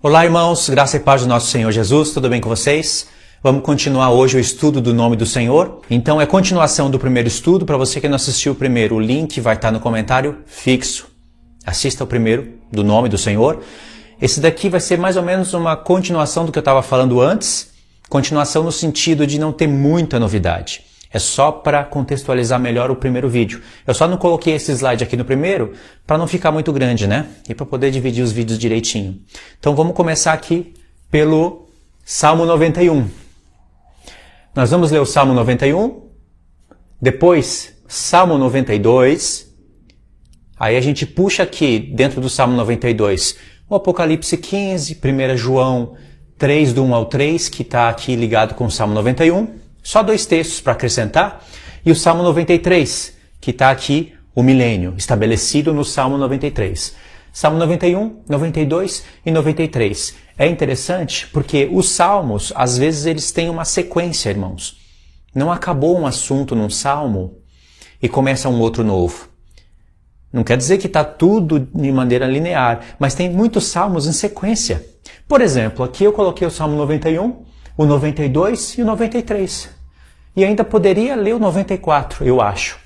Olá, irmãos, graça e paz do nosso Senhor Jesus, tudo bem com vocês? Vamos continuar hoje o estudo do nome do Senhor. Então é continuação do primeiro estudo. Para você que não assistiu o primeiro, o link vai estar no comentário fixo. Assista o primeiro, do nome do Senhor. Esse daqui vai ser mais ou menos uma continuação do que eu estava falando antes. Continuação no sentido de não ter muita novidade. É só para contextualizar melhor o primeiro vídeo. Eu só não coloquei esse slide aqui no primeiro para não ficar muito grande, né? E para poder dividir os vídeos direitinho. Então vamos começar aqui pelo Salmo 91. Nós vamos ler o Salmo 91, depois Salmo 92. Aí a gente puxa aqui dentro do Salmo 92 o Apocalipse 15, 1 João 3, do 1 ao 3, que está aqui ligado com o Salmo 91. Só dois textos para acrescentar. E o Salmo 93, que está aqui, o milênio, estabelecido no Salmo 93. Salmo 91, 92 e 93. É interessante porque os salmos, às vezes, eles têm uma sequência, irmãos. Não acabou um assunto num salmo e começa um outro novo. Não quer dizer que está tudo de maneira linear, mas tem muitos salmos em sequência. Por exemplo, aqui eu coloquei o Salmo 91, o 92 e o 93. E ainda poderia ler o 94, eu acho.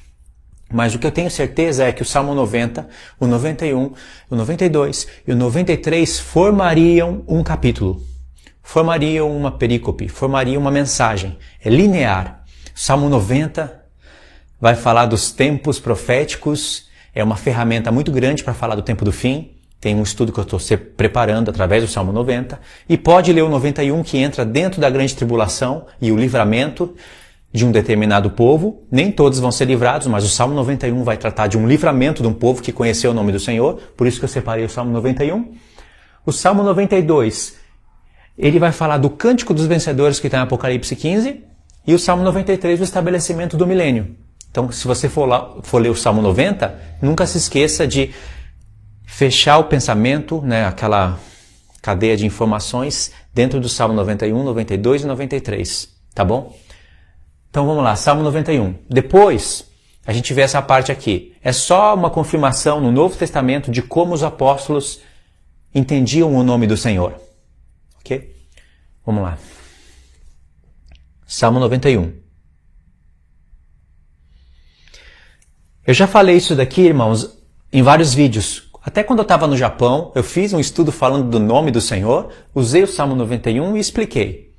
Mas o que eu tenho certeza é que o Salmo 90, o 91, o 92 e o 93 formariam um capítulo. Formariam uma perícope, formariam uma mensagem. É linear. O Salmo 90 vai falar dos tempos proféticos. É uma ferramenta muito grande para falar do tempo do fim. Tem um estudo que eu estou preparando através do Salmo 90. E pode ler o 91, que entra dentro da grande tribulação e o livramento de um determinado povo. Nem todos vão ser livrados, mas o Salmo 91 vai tratar de um livramento de um povo que conheceu o nome do Senhor. Por isso que eu separei o Salmo 91. O Salmo 92, ele vai falar do cântico dos vencedores que está em Apocalipse 15. E o Salmo 93, o estabelecimento do milênio. Então, se você for ler o Salmo 90, nunca se esqueça de fechar o pensamento, né, aquela cadeia de informações dentro do Salmo 91, 92 e 93, tá bom? Então vamos lá, Salmo 91. Depois, a gente vê essa parte aqui. É só uma confirmação no Novo Testamento de como os apóstolos entendiam o nome do Senhor. Ok? Vamos lá. Salmo 91. Eu já falei isso daqui, irmãos, em vários vídeos. Até quando eu estava no Japão, eu fiz um estudo falando do nome do Senhor, usei o Salmo 91 e expliquei.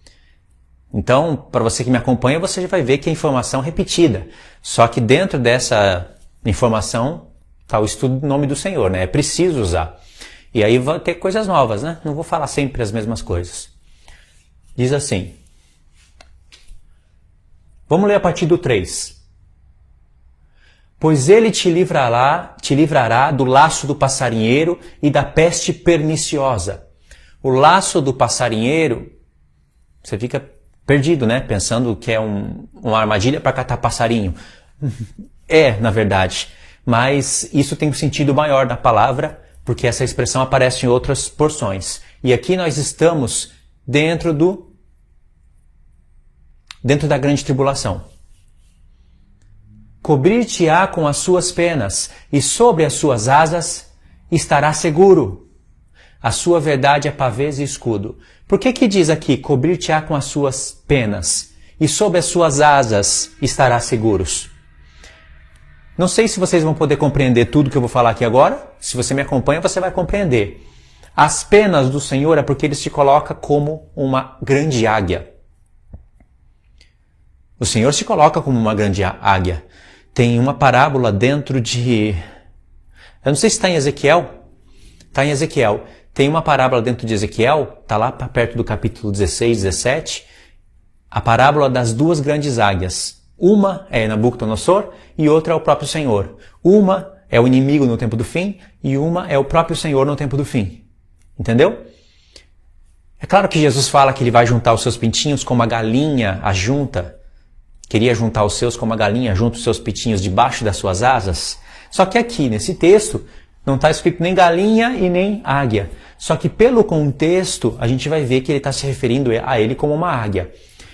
Então, para você que me acompanha, você já vai ver que é informação repetida. Só que dentro dessa informação está o estudo do nome do Senhor, né? É preciso usar. E aí vai ter coisas novas, né? Não vou falar sempre as mesmas coisas. Diz assim. Vamos ler a partir do 3. Pois ele te livrará do laço do passarinheiro e da peste perniciosa. O laço do passarinheiro, você fica perdido, né? Pensando que é uma armadilha para catar passarinho. É, na verdade. Mas isso tem um sentido maior da palavra, porque essa expressão aparece em outras porções. E aqui nós estamos dentro da grande tribulação. Cobrir-te-á com as suas penas, e sobre as suas asas estará seguro. A sua verdade é pavês e escudo. Por que diz aqui, cobrir-te-á com as suas penas, e sobre as suas asas estará seguros? Não sei se vocês vão poder compreender tudo que eu vou falar aqui agora. Se você me acompanha, você vai compreender. As penas do Senhor é porque Ele te coloca como uma grande águia. O Senhor se coloca como uma grande águia. Tem uma parábola dentro de... Eu não sei se está em Ezequiel. Está em Ezequiel. Tem uma parábola dentro de Ezequiel, está lá perto do capítulo 16, 17, a parábola das duas grandes águias. Uma é Nabucodonosor e outra é o próprio Senhor. Uma é o inimigo no tempo do fim e uma é o próprio Senhor no tempo do fim. Entendeu? É claro que Jesus fala que ele vai juntar os seus pintinhos como a galinha ajunta. Queria juntar os seus como a galinha junta os seus pintinhos debaixo das suas asas. Só que aqui, nesse texto, não está escrito nem galinha e nem águia. Só que pelo contexto, a gente vai ver que ele está se referindo a ele como uma águia.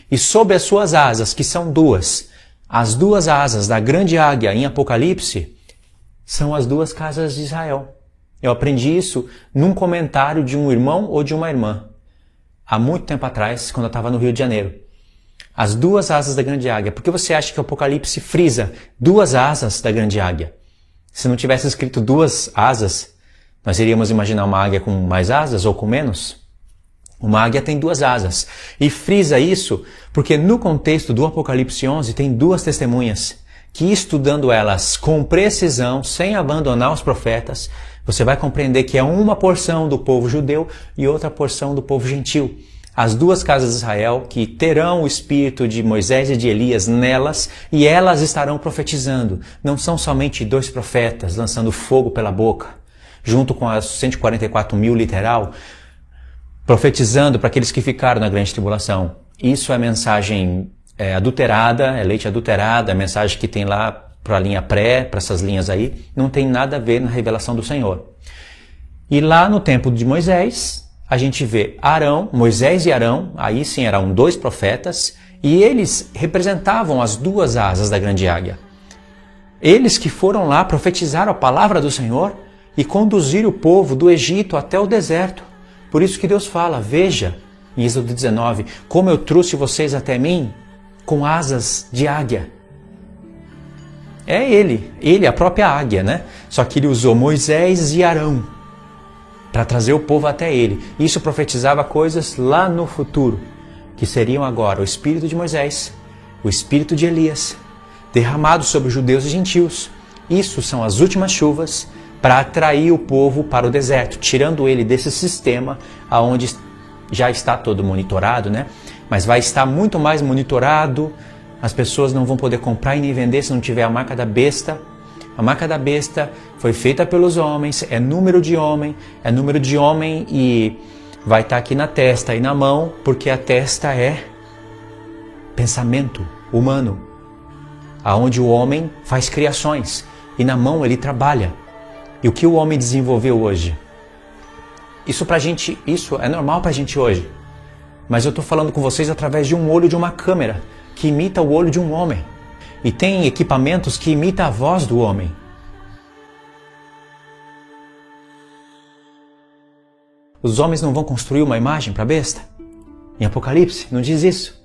E sobre as suas asas, que são duas, as duas asas da grande águia em Apocalipse, são as duas casas de Israel. Eu aprendi isso num comentário de um irmão ou de uma irmã, há muito tempo atrás, quando eu estava no Rio de Janeiro. As duas asas da grande águia. Por que você acha que o Apocalipse frisa duas asas da grande águia? Se não tivesse escrito duas asas, nós iríamos imaginar uma águia com mais asas ou com menos? Uma águia tem duas asas. E frisa isso porque no contexto do Apocalipse 11 tem duas testemunhas que, estudando elas com precisão, sem abandonar os profetas, você vai compreender que é uma porção do povo judeu e outra porção do povo gentil. As duas casas de Israel que terão o espírito de Moisés e de Elias nelas, e elas estarão profetizando. Não são somente dois profetas lançando fogo pela boca, junto com as 144 mil literal, profetizando para aqueles que ficaram na grande tribulação. Isso é mensagem adulterada, é leite adulterado, é mensagem que tem lá para a linha pré, para essas linhas aí, não tem nada a ver na revelação do Senhor. E lá no tempo de Moisés, a gente vê Arão, Moisés e Arão, aí sim eram dois profetas, e eles representavam as duas asas da grande águia. Eles que foram lá profetizar a palavra do Senhor e conduzir o povo do Egito até o deserto. Por isso que Deus fala, veja, em Êxodo 19, como eu trouxe vocês até mim com asas de águia. É ele, a própria águia, né? Só que ele usou Moisés e Arão para trazer o povo até ele. Isso profetizava coisas lá no futuro, que seriam agora o espírito de Moisés, o espírito de Elias, derramado sobre os judeus e gentios. Isso são as últimas chuvas para atrair o povo para o deserto, tirando ele desse sistema aonde já está todo monitorado, né? Mas vai estar muito mais monitorado, as pessoas não vão poder comprar e nem vender se não tiver a marca da besta. A marca da besta foi feita pelos homens, é número de homem e vai estar aqui na testa e na mão, porque a testa é pensamento humano, aonde o homem faz criações e na mão ele trabalha. E o que o homem desenvolveu hoje? Isso é normal pra gente hoje. Mas eu estou falando com vocês através de um olho de uma câmera que imita o olho de um homem. E tem equipamentos que imitam a voz do homem. Os homens não vão construir uma imagem para a besta? Em Apocalipse, não diz isso.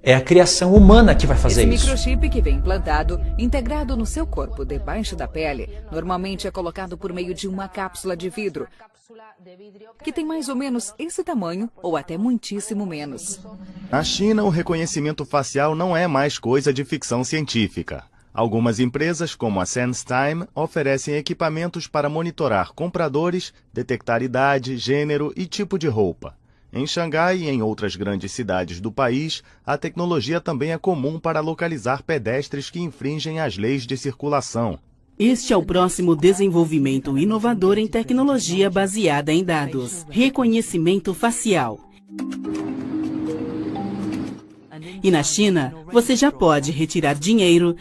É a criação humana que vai fazer isso. Esse microchip que vem implantado, integrado no seu corpo, debaixo da pele, normalmente é colocado por meio de uma cápsula de vidro, que tem mais ou menos esse tamanho, ou até muitíssimo menos. Na China, o reconhecimento facial não é mais coisa de ficção científica. Algumas empresas, como a SenseTime, oferecem equipamentos para monitorar compradores, detectar idade, gênero e tipo de roupa. Em Xangai e em outras grandes cidades do país, a tecnologia também é comum para localizar pedestres que infringem as leis de circulação. Este é o próximo desenvolvimento inovador em tecnologia baseada em dados. Reconhecimento facial. E na China, você já pode retirar dinheiro,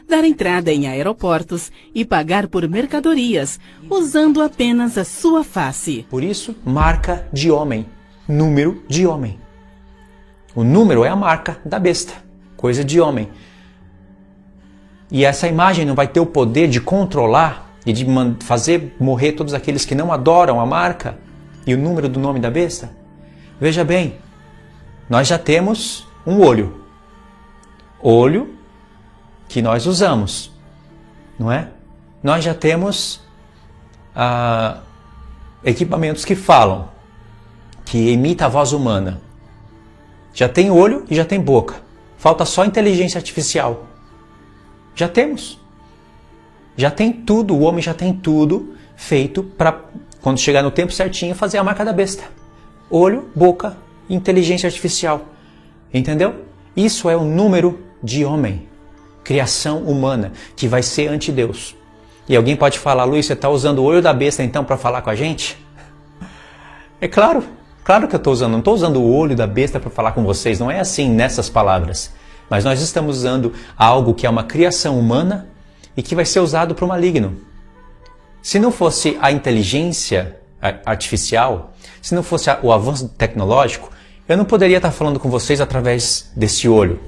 dar entrada em aeroportos e pagar por mercadorias, usando apenas a sua face. Por isso, marca de homem, número de homem. O número é a marca da besta, coisa de homem. E essa imagem não vai ter o poder de controlar e de fazer morrer todos aqueles que não adoram a marca e o número do nome da besta? Veja bem, nós já temos um olho. Olho que nós usamos, não é? Nós já temos equipamentos que falam, que imitam a voz humana. Já tem olho e já tem boca. Falta só inteligência artificial. Já temos. Já tem tudo, o homem já tem tudo feito para, quando chegar no tempo certinho, fazer a marca da besta. Olho, boca, inteligência artificial. Entendeu? Isso é o número de homem. Criação humana, que vai ser anti-Deus. E alguém pode falar, Luiz, você está usando o olho da besta então para falar com a gente? É claro que eu estou usando. Não estou usando o olho da besta para falar com vocês. Não é assim nessas palavras. Mas nós estamos usando algo que é uma criação humana e que vai ser usado para o maligno. Se não fosse a inteligência artificial, se não fosse o avanço tecnológico, eu não poderia estar falando com vocês através desse olho.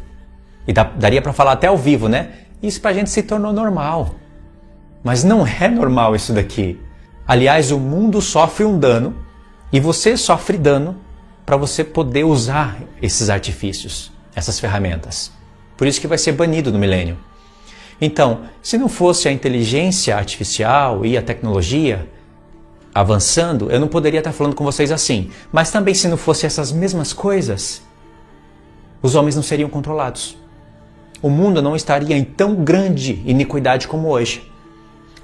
E daria para falar até ao vivo, né? Isso para a gente se tornou normal. Mas não é normal isso daqui. Aliás, o mundo sofre um dano e você sofre dano para você poder usar esses artifícios, essas ferramentas. Por isso que vai ser banido no milênio. Então, se não fosse a inteligência artificial e a tecnologia avançando, eu não poderia estar falando com vocês assim. Mas também se não fosse essas mesmas coisas, os homens não seriam controlados. O mundo não estaria em tão grande iniquidade como hoje.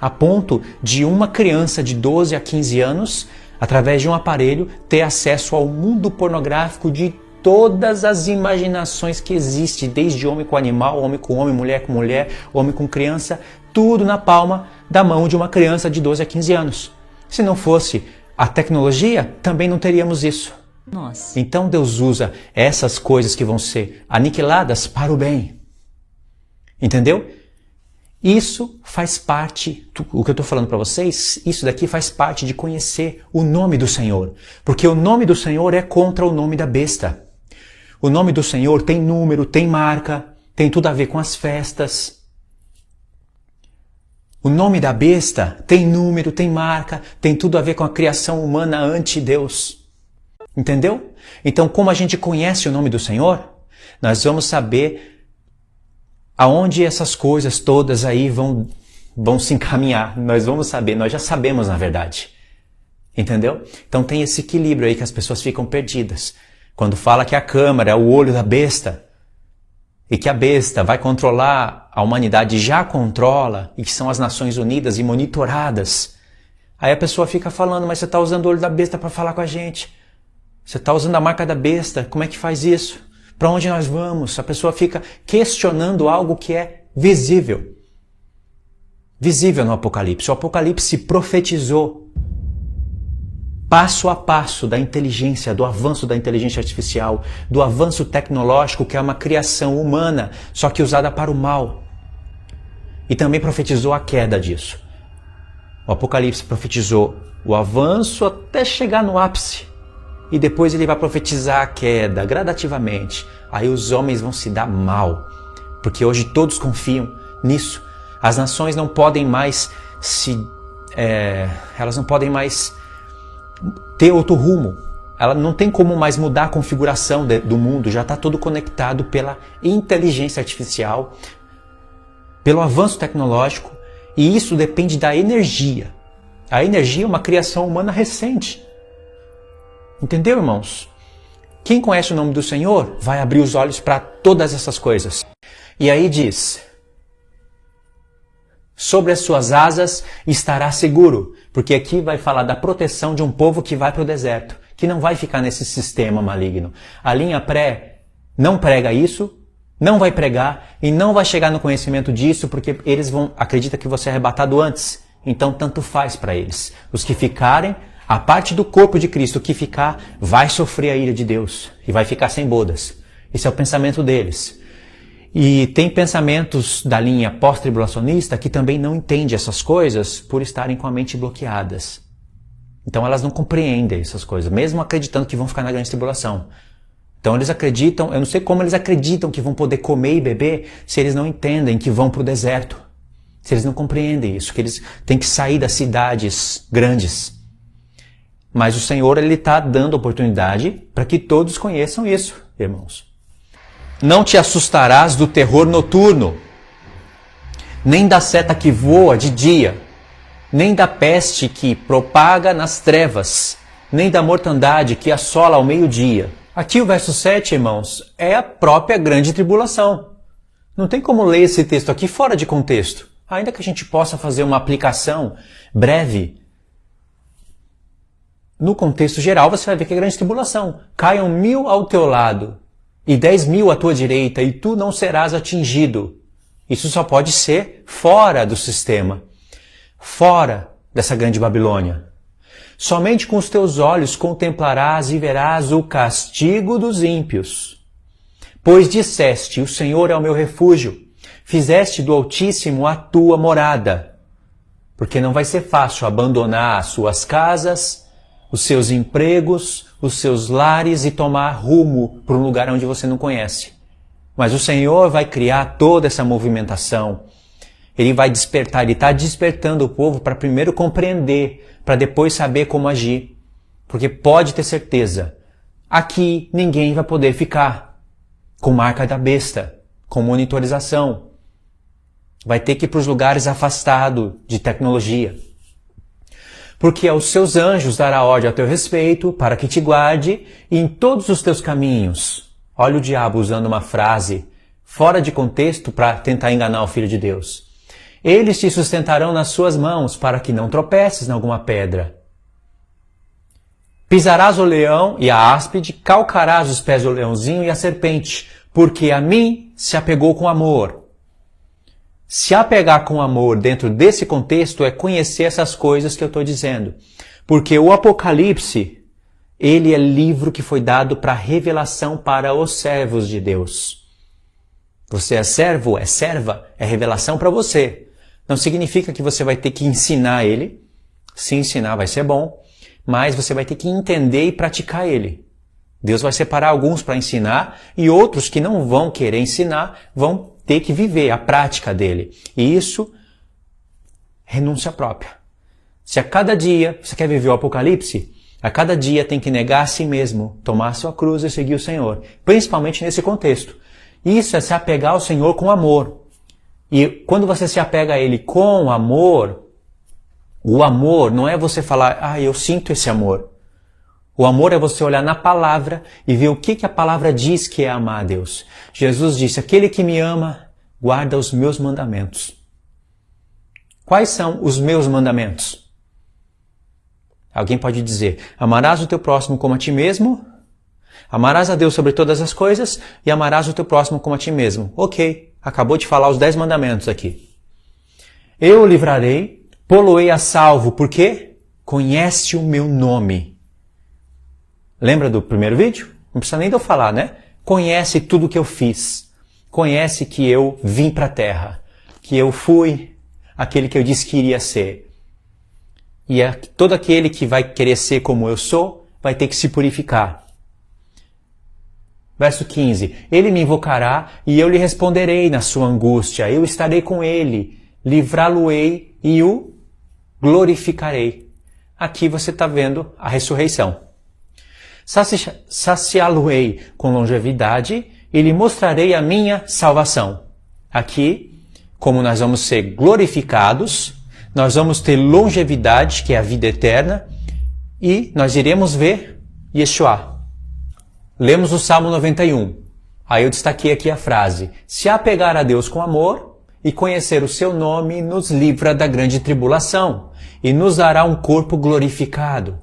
A ponto de uma criança de 12 a 15 anos, através de um aparelho, ter acesso ao mundo pornográfico de todas as imaginações que existem, desde homem com animal, homem com homem, mulher com mulher, homem com criança, tudo na palma da mão de uma criança de 12 a 15 anos. Se não fosse a tecnologia, também não teríamos isso. Nossa. Então Deus usa essas coisas que vão ser aniquiladas para o bem. Entendeu? Isso faz parte, o que eu estou falando para vocês, isso daqui faz parte de conhecer o nome do Senhor. Porque o nome do Senhor é contra o nome da besta. O nome do Senhor tem número, tem marca, tem tudo a ver com as festas. O nome da besta tem número, tem marca, tem tudo a ver com a criação humana ante Deus. Entendeu? Então, como a gente conhece o nome do Senhor, nós vamos saber aonde essas coisas todas aí vão se encaminhar. Nós vamos saber, nós já sabemos na verdade. Entendeu? Então tem esse equilíbrio aí que as pessoas ficam perdidas. Quando fala que a câmara é o olho da besta, e que a besta vai controlar, a humanidade já controla, e que são as Nações Unidas e monitoradas. Aí a pessoa fica falando, mas você está usando o olho da besta para falar com a gente. Você está usando a marca da besta, como é que faz isso? Para onde nós vamos? A pessoa fica questionando algo que é visível. Visível no Apocalipse. O Apocalipse profetizou passo a passo da inteligência, do avanço da inteligência artificial, do avanço tecnológico, que é uma criação humana, só que usada para o mal. E também profetizou a queda disso. O Apocalipse profetizou o avanço até chegar no ápice. E depois ele vai profetizar a queda, gradativamente. Aí os homens vão se dar mal. Porque hoje todos confiam nisso. As nações não podem mais elas não podem mais ter outro rumo. Ela não tem como mais mudar a configuração do mundo. Já está tudo conectado pela inteligência artificial, pelo avanço tecnológico. E isso depende da energia. A energia é uma criação humana recente. Entendeu, irmãos? Quem conhece o nome do Senhor vai abrir os olhos para todas essas coisas. E aí diz: sobre as suas asas estará seguro. Porque aqui vai falar da proteção de um povo que vai para o deserto, que não vai ficar nesse sistema maligno. A linha pré não prega isso, não vai pregar e não vai chegar no conhecimento disso, porque eles acreditam que você é arrebatado antes. Então tanto faz para eles. Os que ficarem, a parte do corpo de Cristo que ficar, vai sofrer a ira de Deus e vai ficar sem bodas. Esse é o pensamento deles. E tem pensamentos da linha pós-tribulacionista que também não entendem essas coisas por estarem com a mente bloqueadas. Então elas não compreendem essas coisas, mesmo acreditando que vão ficar na grande tribulação. Então eles acreditam, eu não sei como eles acreditam que vão poder comer e beber se eles não entendem que vão para o deserto. Se eles não compreendem isso, que eles têm que sair das cidades grandes. Mas o Senhor está dando oportunidade para que todos conheçam isso, irmãos. Não te assustarás do terror noturno, nem da seta que voa de dia, nem da peste que propaga nas trevas, nem da mortandade que assola ao meio-dia. Aqui o verso 7, irmãos, é a própria grande tribulação. Não tem como ler esse texto aqui fora de contexto. Ainda que a gente possa fazer uma aplicação breve, no contexto geral você vai ver que é grande tribulação. Caiam 1000 ao teu lado e 10.000 à tua direita, e tu não serás atingido. Isso só pode ser fora do sistema, fora dessa grande Babilônia. Somente com os teus olhos contemplarás e verás o castigo dos ímpios. Pois disseste, o Senhor é o meu refúgio, fizeste do Altíssimo a tua morada. Porque não vai ser fácil abandonar as suas casas, os seus empregos, os seus lares e tomar rumo para um lugar onde você não conhece. Mas o Senhor vai criar toda essa movimentação Ele vai despertar, ele está despertando o povo para primeiro compreender, para depois saber como agir. Porque pode ter certeza, aqui ninguém vai poder ficar com marca da besta, com monitorização. Vai ter que ir para os lugares afastados de tecnologia. Porque aos seus anjos dará ordem a teu respeito, para que te guarde em todos os teus caminhos. Olha o diabo usando uma frase fora de contexto para tentar enganar o Filho de Deus. Eles te sustentarão nas suas mãos, para que não tropeces em alguma pedra. Pisarás o leão e a áspide, calcarás os pés do leãozinho e a serpente, porque a mim se apegou com amor. Se apegar com amor dentro desse contexto é conhecer essas coisas que eu estou dizendo. Porque o Apocalipse, ele é livro que foi dado para revelação para os servos de Deus. Você é servo, é serva, é revelação para você. Não significa que você vai ter que ensinar ele. Se ensinar vai ser bom, mas você vai ter que entender e praticar ele. Deus vai separar alguns para ensinar e outros que não vão querer ensinar vão ter que viver a prática dele. E isso, renúncia própria. Se a cada dia você quer viver o Apocalipse, a cada dia tem que negar a si mesmo, tomar sua cruz e seguir o Senhor. Principalmente nesse contexto. Isso é se apegar ao Senhor com amor. E quando você se apega a Ele com amor, o amor não é você falar, eu sinto esse amor. O amor é você olhar na palavra e ver o que a palavra diz que é amar a Deus. Jesus disse, aquele que me ama, guarda os meus mandamentos. Quais são os meus mandamentos? Alguém pode dizer, amarás o teu próximo como a ti mesmo, amarás a Deus sobre todas as coisas e amarás o teu próximo como a ti mesmo. Ok, acabou de falar os 10 mandamentos aqui. Eu o livrarei, pô-lo-ei a salvo, porque conhece o meu nome. Lembra do primeiro vídeo? Não precisa nem de eu falar, né? Conhece tudo que eu fiz. Conhece que eu vim para a terra. Que eu fui aquele que eu disse que iria ser. E todo aquele que vai querer ser como eu sou, vai ter que se purificar. Verso 15. Ele me invocará e eu lhe responderei na sua angústia. Eu estarei com ele, livrá-lo-ei e o glorificarei. Aqui você está vendo a ressurreição. Saciá-lo-ei com longevidade e lhe mostrarei a minha salvação. Aqui, como nós vamos ser glorificados, nós vamos ter longevidade, que é a vida eterna, e nós iremos ver Yeshua. Lemos o Salmo 91. Aí eu destaquei aqui a frase, se apegar a Deus com amor e conhecer o seu nome nos livra da grande tribulação e nos dará um corpo glorificado.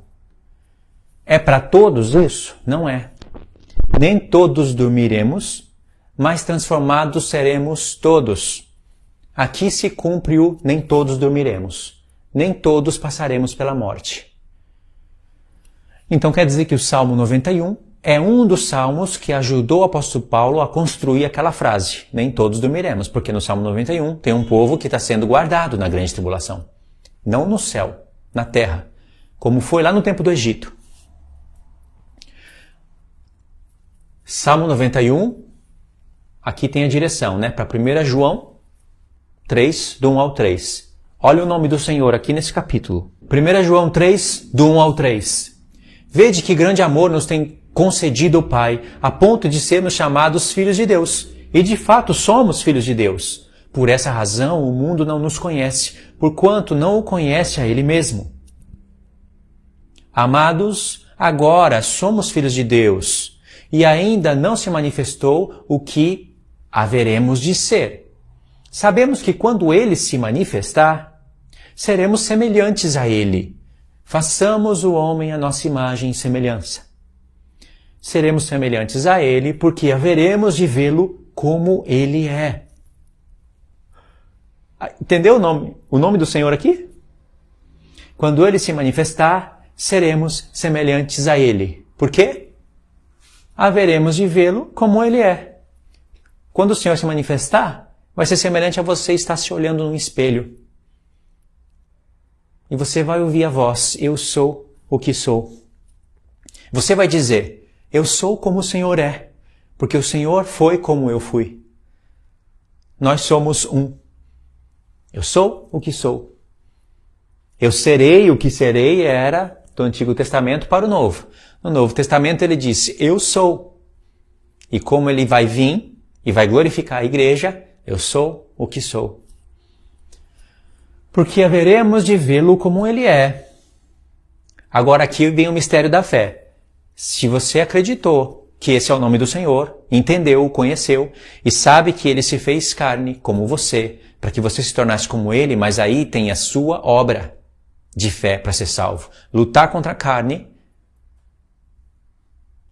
É para todos isso? Não é. Nem todos dormiremos, mas transformados seremos todos. Aqui se cumpre o nem todos dormiremos. Nem todos passaremos pela morte. Então quer dizer que o Salmo 91 é um dos salmos que ajudou o apóstolo Paulo a construir aquela frase. Nem todos dormiremos, porque no Salmo 91 tem um povo que está sendo guardado na grande tribulação. Não no céu, na terra, como foi lá no tempo do Egito. Salmo 91, aqui tem a direção, né? Para 1 João 3, do 1 ao 3. Olha o nome do Senhor aqui nesse capítulo. 1 João 3, do 1 ao 3. Vede que grande amor nos tem concedido o Pai, a ponto de sermos chamados filhos de Deus. E de fato somos filhos de Deus. Por essa razão o mundo não nos conhece, porquanto não o conhece a Ele mesmo. Amados, agora somos filhos de Deus. E ainda não se manifestou o que haveremos de ser. Sabemos que quando Ele se manifestar, seremos semelhantes a Ele. Façamos o homem à nossa imagem e semelhança. Seremos semelhantes a Ele porque haveremos de vê-lo como Ele é. Entendeu o nome do Senhor aqui? Quando Ele se manifestar, seremos semelhantes a Ele. Por quê? Haveremos de vê-lo como Ele é. Quando o Senhor se manifestar, vai ser semelhante a você estar se olhando no espelho. E você vai ouvir a voz, eu sou o que sou. Você vai dizer, eu sou como o Senhor é, porque o Senhor foi como eu fui. Nós somos um. Eu sou o que sou. Eu serei o que serei era do Antigo Testamento para o Novo. No Novo Testamento ele disse, eu sou. E como ele vai vir e vai glorificar a igreja, eu sou o que sou. Porque haveremos de vê-lo como ele é. Agora aqui vem o mistério da fé. Se você acreditou que esse é o nome do Senhor, entendeu, conheceu e sabe que ele se fez carne como você, para que você se tornasse como ele, mas aí tem a sua obra de fé para ser salvo. Lutar contra a carne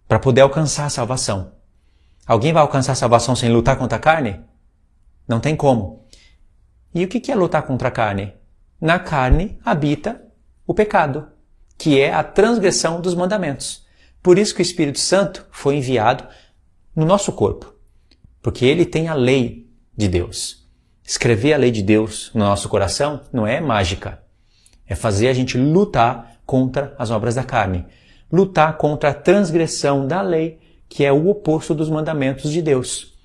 para poder alcançar a salvação. Alguém vai alcançar a salvação sem lutar contra a carne? Não tem como. E o que é lutar contra a carne? Na carne habita o pecado, que é a transgressão dos mandamentos. Por isso que o Espírito Santo foi enviado no nosso corpo, porque ele tem a lei de Deus. Escrever a lei de Deus no nosso coração não é mágica. É fazer a gente lutar contra as obras da carne. Lutar contra a transgressão da lei, que é o oposto dos mandamentos de Deus.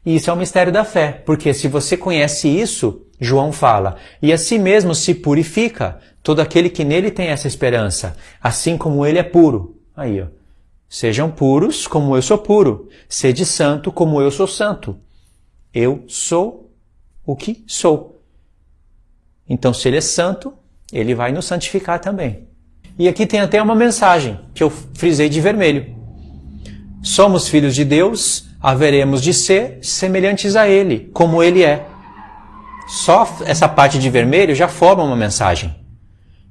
E isso é o mistério da fé, porque se você conhece isso, João fala, e a si mesmo se purifica todo aquele que nele tem essa esperança, assim como ele é puro. Aí, ó. Sejam puros como eu sou puro. Sede santo como eu sou santo. Eu sou o que sou. Então, se ele é santo, ele vai nos santificar também. E aqui tem até uma mensagem que eu frisei de vermelho. Somos filhos de Deus, haveremos de ser semelhantes a ele, como ele é. Só essa parte de vermelho já forma uma mensagem.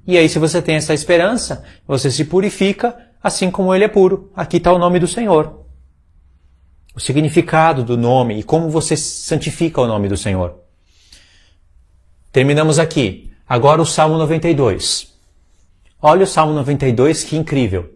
E aí, se você tem essa esperança, você se purifica, assim como ele é puro. Aqui está o nome do Senhor. O significado do nome e como você santifica o nome do Senhor. Terminamos aqui. Agora o Salmo 92. Olha o Salmo 92, que incrível.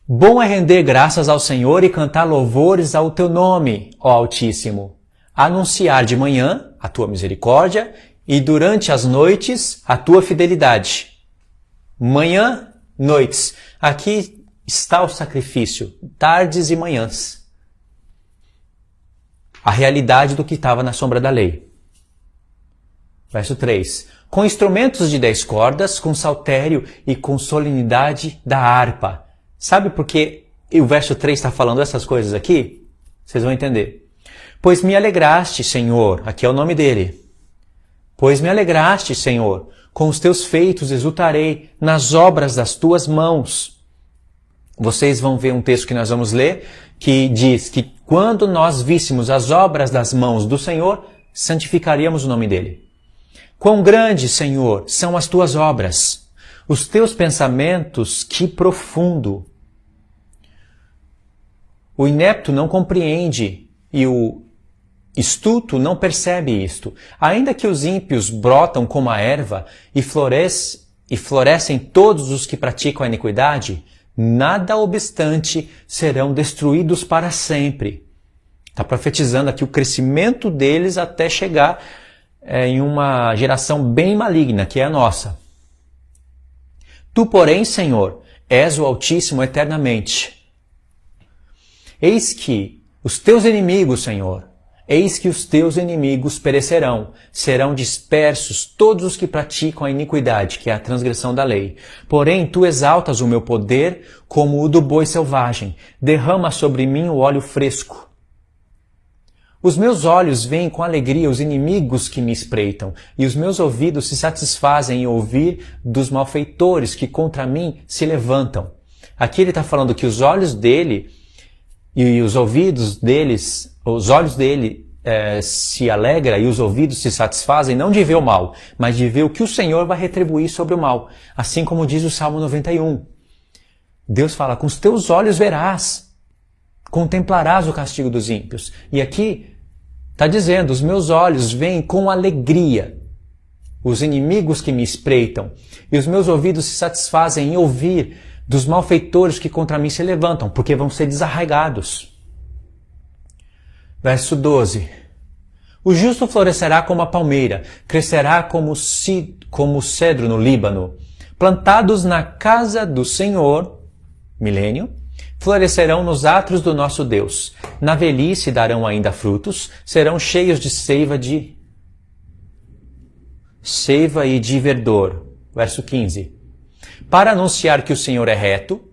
Bom é render graças ao Senhor e cantar louvores ao teu nome, ó Altíssimo. Anunciar de manhã a tua misericórdia e durante as noites a tua fidelidade. Manhã, noites. Aqui está o sacrifício, tardes e manhãs. A realidade do que estava na sombra da lei. Verso 3. Com instrumentos de 10 cordas, com saltério e com solenidade da harpa. Sabe por que o verso 3 está falando essas coisas aqui? Vocês vão entender. Pois me alegraste, Senhor. Aqui é o nome dele. Pois me alegraste, Senhor. Com os teus feitos exultarei nas obras das tuas mãos. Vocês vão ver um texto que nós vamos ler que diz que quando nós víssemos as obras das mãos do Senhor, santificaríamos o nome dele. Quão grande, Senhor, são as tuas obras, os teus pensamentos, que profundo. O inepto não compreende e o astuto não percebe isto. Ainda que os ímpios brotam como a erva e florescem todos os que praticam a iniquidade, nada obstante serão destruídos para sempre. Está profetizando aqui o crescimento deles até chegar em uma geração bem maligna, que é a nossa. Tu, porém, Senhor, és o Altíssimo eternamente. Eis que os teus inimigos, Senhor, eis que os teus inimigos perecerão, serão dispersos todos os que praticam a iniquidade, que é a transgressão da lei. Porém, tu exaltas o meu poder como o do boi selvagem, derrama sobre mim o óleo fresco. Os meus olhos veem com alegria os inimigos que me espreitam, e os meus ouvidos se satisfazem em ouvir dos malfeitores que contra mim se levantam. Aqui ele está falando que os olhos dele e os ouvidos deles, os olhos dele se alegram e os ouvidos se satisfazem não de ver o mal, mas de ver o que o Senhor vai retribuir sobre o mal. Assim como diz o Salmo 91. Deus fala, com os teus olhos verás, contemplarás o castigo dos ímpios. E aqui está dizendo, os meus olhos veem com alegria os inimigos que me espreitam, e os meus ouvidos se satisfazem em ouvir dos malfeitores que contra mim se levantam, porque vão ser desarraigados. Verso 12. O justo florescerá como a palmeira, crescerá como o cedro no Líbano. Plantados na casa do Senhor, milênio, florescerão nos átrios do nosso Deus. Na velhice darão ainda frutos, serão cheios de seiva de seiva e de verdor. Verso 15. Para anunciar que o Senhor é reto,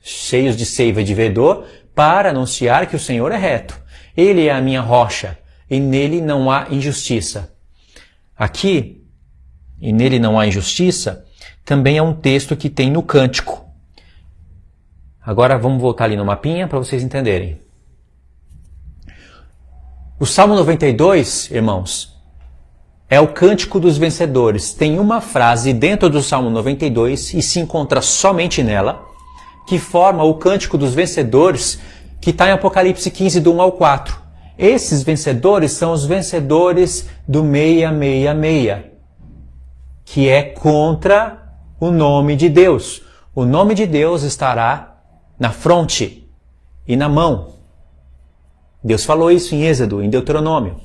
cheios de seiva e de verdor, para anunciar que o Senhor é reto. Ele é a minha rocha, e nele não há injustiça. Aqui, e nele não há injustiça, também é um texto que tem no Cântico. Agora vamos voltar ali no mapinha para vocês entenderem. O Salmo 92, irmãos, é o Cântico dos Vencedores. Tem uma frase dentro do Salmo 92, e se encontra somente nela, que forma o Cântico dos Vencedores, que está em Apocalipse 15, do 1 ao 4. Esses vencedores são os vencedores do 666, que é contra o nome de Deus. O nome de Deus estará na fronte e na mão. Deus falou isso em Êxodo, em Deuteronômio.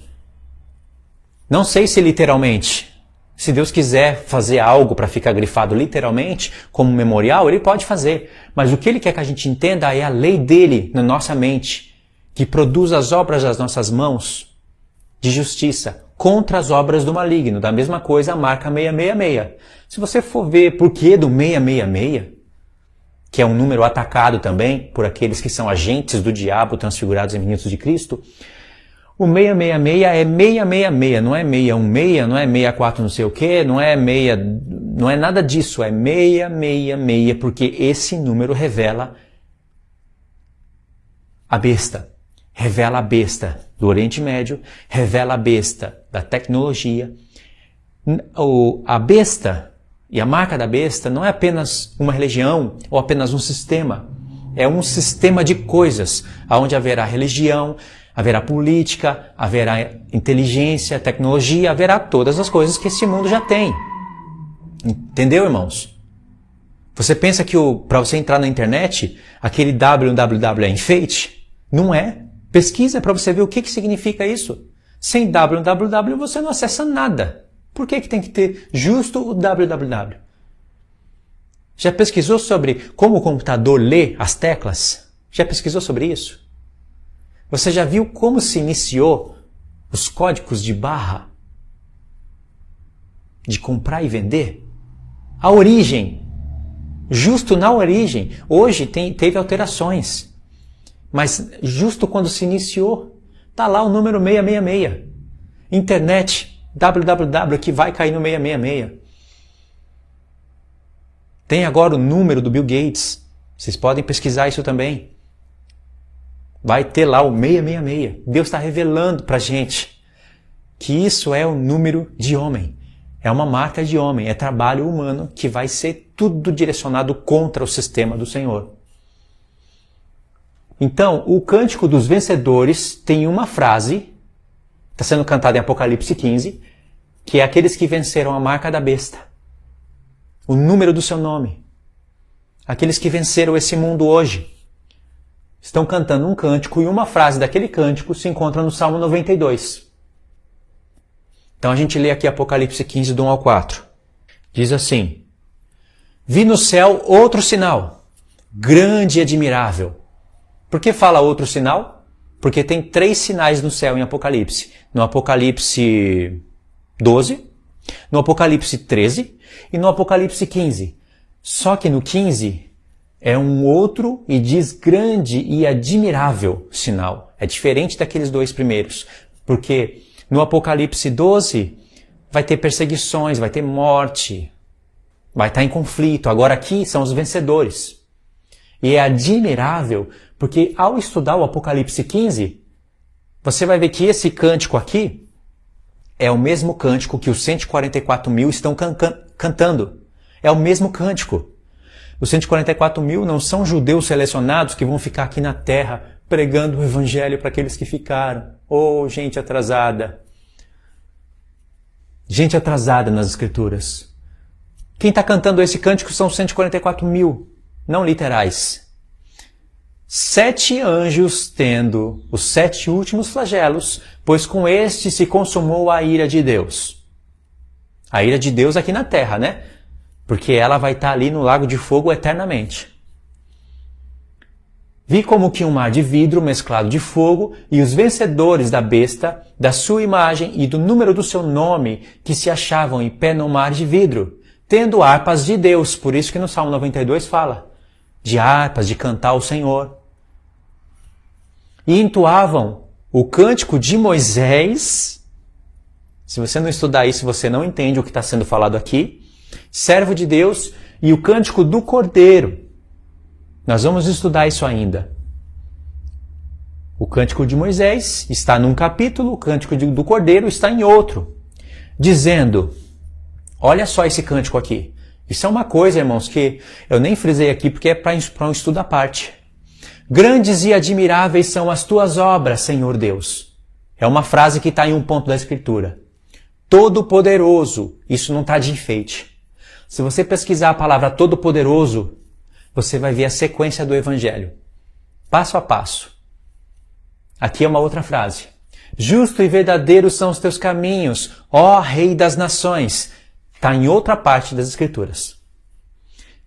Não sei se literalmente. Se Deus quiser fazer algo para ficar grifado literalmente, como memorial, Ele pode fazer. Mas o que Ele quer que a gente entenda é a lei dEle na nossa mente, que produz as obras das nossas mãos de justiça contra as obras do maligno. Da mesma coisa a marca 666. Se você for ver por que do 666, que é um número atacado também por aqueles que são agentes do diabo transfigurados em ministros de Cristo, o 666 é 666, não é 616, não é 64 não sei o que, não é nada disso, é 666, porque esse número revela a besta. Revela a besta do Oriente Médio, revela a besta da tecnologia. A besta e a marca da besta não é apenas uma religião ou apenas um sistema. É um sistema de coisas, onde haverá religião, haverá política, haverá inteligência, tecnologia, haverá todas as coisas que esse mundo já tem. Entendeu, irmãos? Você pensa que para você entrar na internet, aquele www é enfeite? Não é. Pesquisa para você ver o que significa isso. Sem www você não acessa nada. Por que tem que ter justo o www? Já pesquisou sobre como o computador lê as teclas? Já pesquisou sobre isso? Você já viu como se iniciou os códigos de barra de comprar e vender? A origem. Justo na origem. Hoje teve alterações. Mas justo quando se iniciou, está lá o número 666. Internet, www, que vai cair no 666. Tem agora o número do Bill Gates. Vocês podem pesquisar isso também. Vai ter lá o 666. Deus está revelando para a gente que isso é o número de homem. É uma marca de homem. É trabalho humano que vai ser tudo direcionado contra o sistema do Senhor. Então, o Cântico dos Vencedores tem uma frase, está sendo cantada em Apocalipse 15, que é aqueles que venceram a marca da besta. O número do seu nome. Aqueles que venceram esse mundo hoje. Estão cantando um cântico e uma frase daquele cântico se encontra no Salmo 92. Então a gente lê aqui Apocalipse 15, do 1 ao 4. Diz assim: Vi no céu outro sinal, grande e admirável. Por que fala outro sinal? Porque tem 3 sinais no céu em Apocalipse. No Apocalipse 12, no Apocalipse 13 e no Apocalipse 15. Só que no 15 é um outro e diz grande e admirável sinal. É diferente daqueles 2 primeiros. Porque no Apocalipse 12 vai ter perseguições, vai ter morte, vai estar em conflito. Agora aqui são os vencedores. E é admirável porque ao estudar o Apocalipse 15, você vai ver que esse cântico aqui é o mesmo cântico que os 144 mil estão cantando. É o mesmo cântico. Os 144 mil não são judeus selecionados que vão ficar aqui na terra pregando o evangelho para aqueles que ficaram. Oh, gente atrasada. Gente atrasada nas escrituras. Quem está cantando esse cântico são 144 mil, não literais. 7 anjos tendo os 7 últimos flagelos, pois com este se consumou a ira de Deus. A ira de Deus aqui na terra, né? Porque ela vai estar ali no lago de fogo eternamente. Vi como que um mar de vidro mesclado de fogo, e os vencedores da besta, da sua imagem e do número do seu nome, que se achavam em pé no mar de vidro, tendo harpas de Deus. Por isso que no Salmo 92 fala de harpas, de cantar ao Senhor. E entoavam o cântico de Moisés. Se você não estudar isso, você não entende o que está sendo falado aqui. Servo de Deus, e o cântico do Cordeiro. Nós vamos estudar isso ainda. O cântico de Moisés está num capítulo, o cântico do Cordeiro está em outro. Dizendo, olha só esse cântico aqui. Isso é uma coisa, irmãos, que eu nem frisei aqui porque é para um estudo à parte. Grandes e admiráveis são as tuas obras, Senhor Deus. É uma frase que está em um ponto da Escritura. Todo-Poderoso, isso não está de enfeite. Se você pesquisar a palavra Todo-Poderoso, você vai ver a sequência do Evangelho, passo a passo. Aqui é uma outra frase. Justo e verdadeiro são os teus caminhos, ó Rei das nações. Está em outra parte das Escrituras.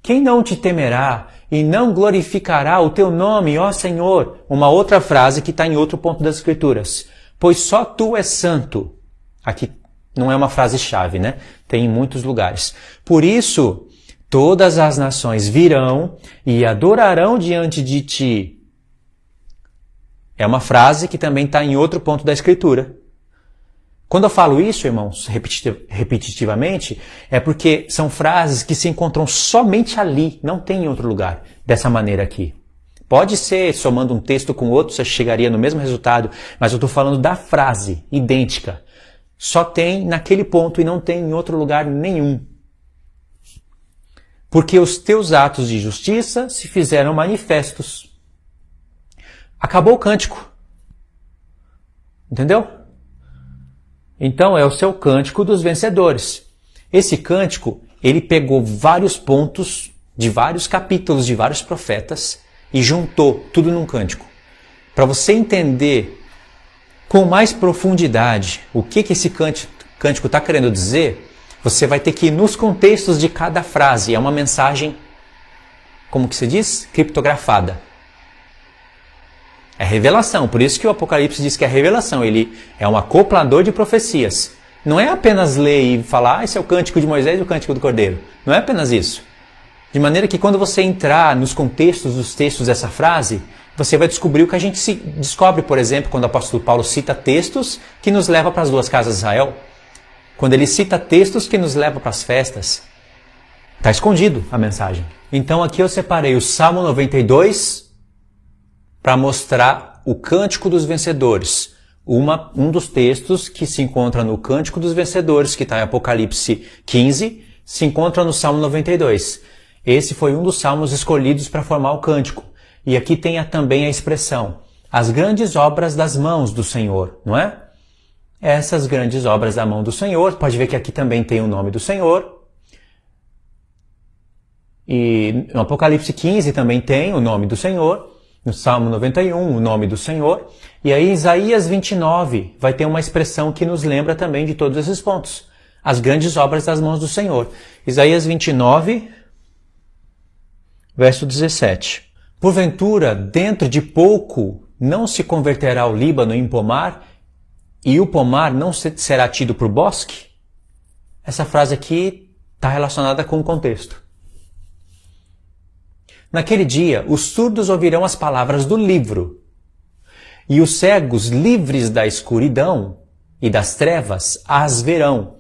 Quem não te temerá e não glorificará o teu nome, ó Senhor? Uma outra frase que está em outro ponto das Escrituras. Pois só tu és santo. Aqui não é uma frase-chave, né? Tem em muitos lugares. Por isso, todas as nações virão e adorarão diante de ti. É uma frase que também está em outro ponto da Escritura. Quando eu falo isso, irmãos, repetitivamente, é porque são frases que se encontram somente ali, não tem em outro lugar, dessa maneira aqui. Pode ser, somando um texto com outro, você chegaria no mesmo resultado, mas eu estou falando da frase idêntica. Só tem naquele ponto e não tem em outro lugar nenhum. Porque os teus atos de justiça se fizeram manifestos. Acabou o cântico. Entendeu? Então é o seu cântico dos vencedores. Esse cântico, ele pegou vários pontos de vários capítulos de vários profetas e juntou tudo num cântico. Para você entender com mais profundidade o que esse cântico está querendo dizer, você vai ter que ir nos contextos de cada frase. É uma mensagem, como que se diz? Criptografada. É revelação, por isso que o Apocalipse diz que é revelação. Ele é um acoplador de profecias. Não é apenas ler e falar, esse é o cântico de Moisés e o cântico do Cordeiro. Não é apenas isso. De maneira que quando você entrar nos contextos dos textos dessa frase, você vai descobrir o que a gente descobre, por exemplo, quando o apóstolo Paulo cita textos que nos levam para as duas casas de Israel. Quando ele cita textos que nos levam para as festas. Está escondido a mensagem. Então aqui eu separei o Salmo 92 para mostrar o Cântico dos Vencedores. Um dos textos que se encontra no Cântico dos Vencedores, que está em Apocalipse 15, se encontra no Salmo 92. Esse foi um dos salmos escolhidos para formar o cântico. E aqui tem também a expressão, as grandes obras das mãos do Senhor, não é? Essas grandes obras da mão do Senhor, pode ver que aqui também tem o nome do Senhor. E no Apocalipse 15 também tem o nome do Senhor. No Salmo 91, o nome do Senhor. E aí, Isaías 29 vai ter uma expressão que nos lembra também de todos esses pontos. As grandes obras das mãos do Senhor. Isaías 29, verso 17. Porventura, dentro de pouco, não se converterá o Líbano em pomar, e o pomar não será tido por bosque? Essa frase aqui está relacionada com o contexto. Naquele dia, os surdos ouvirão as palavras do livro, e os cegos, livres da escuridão e das trevas, as verão.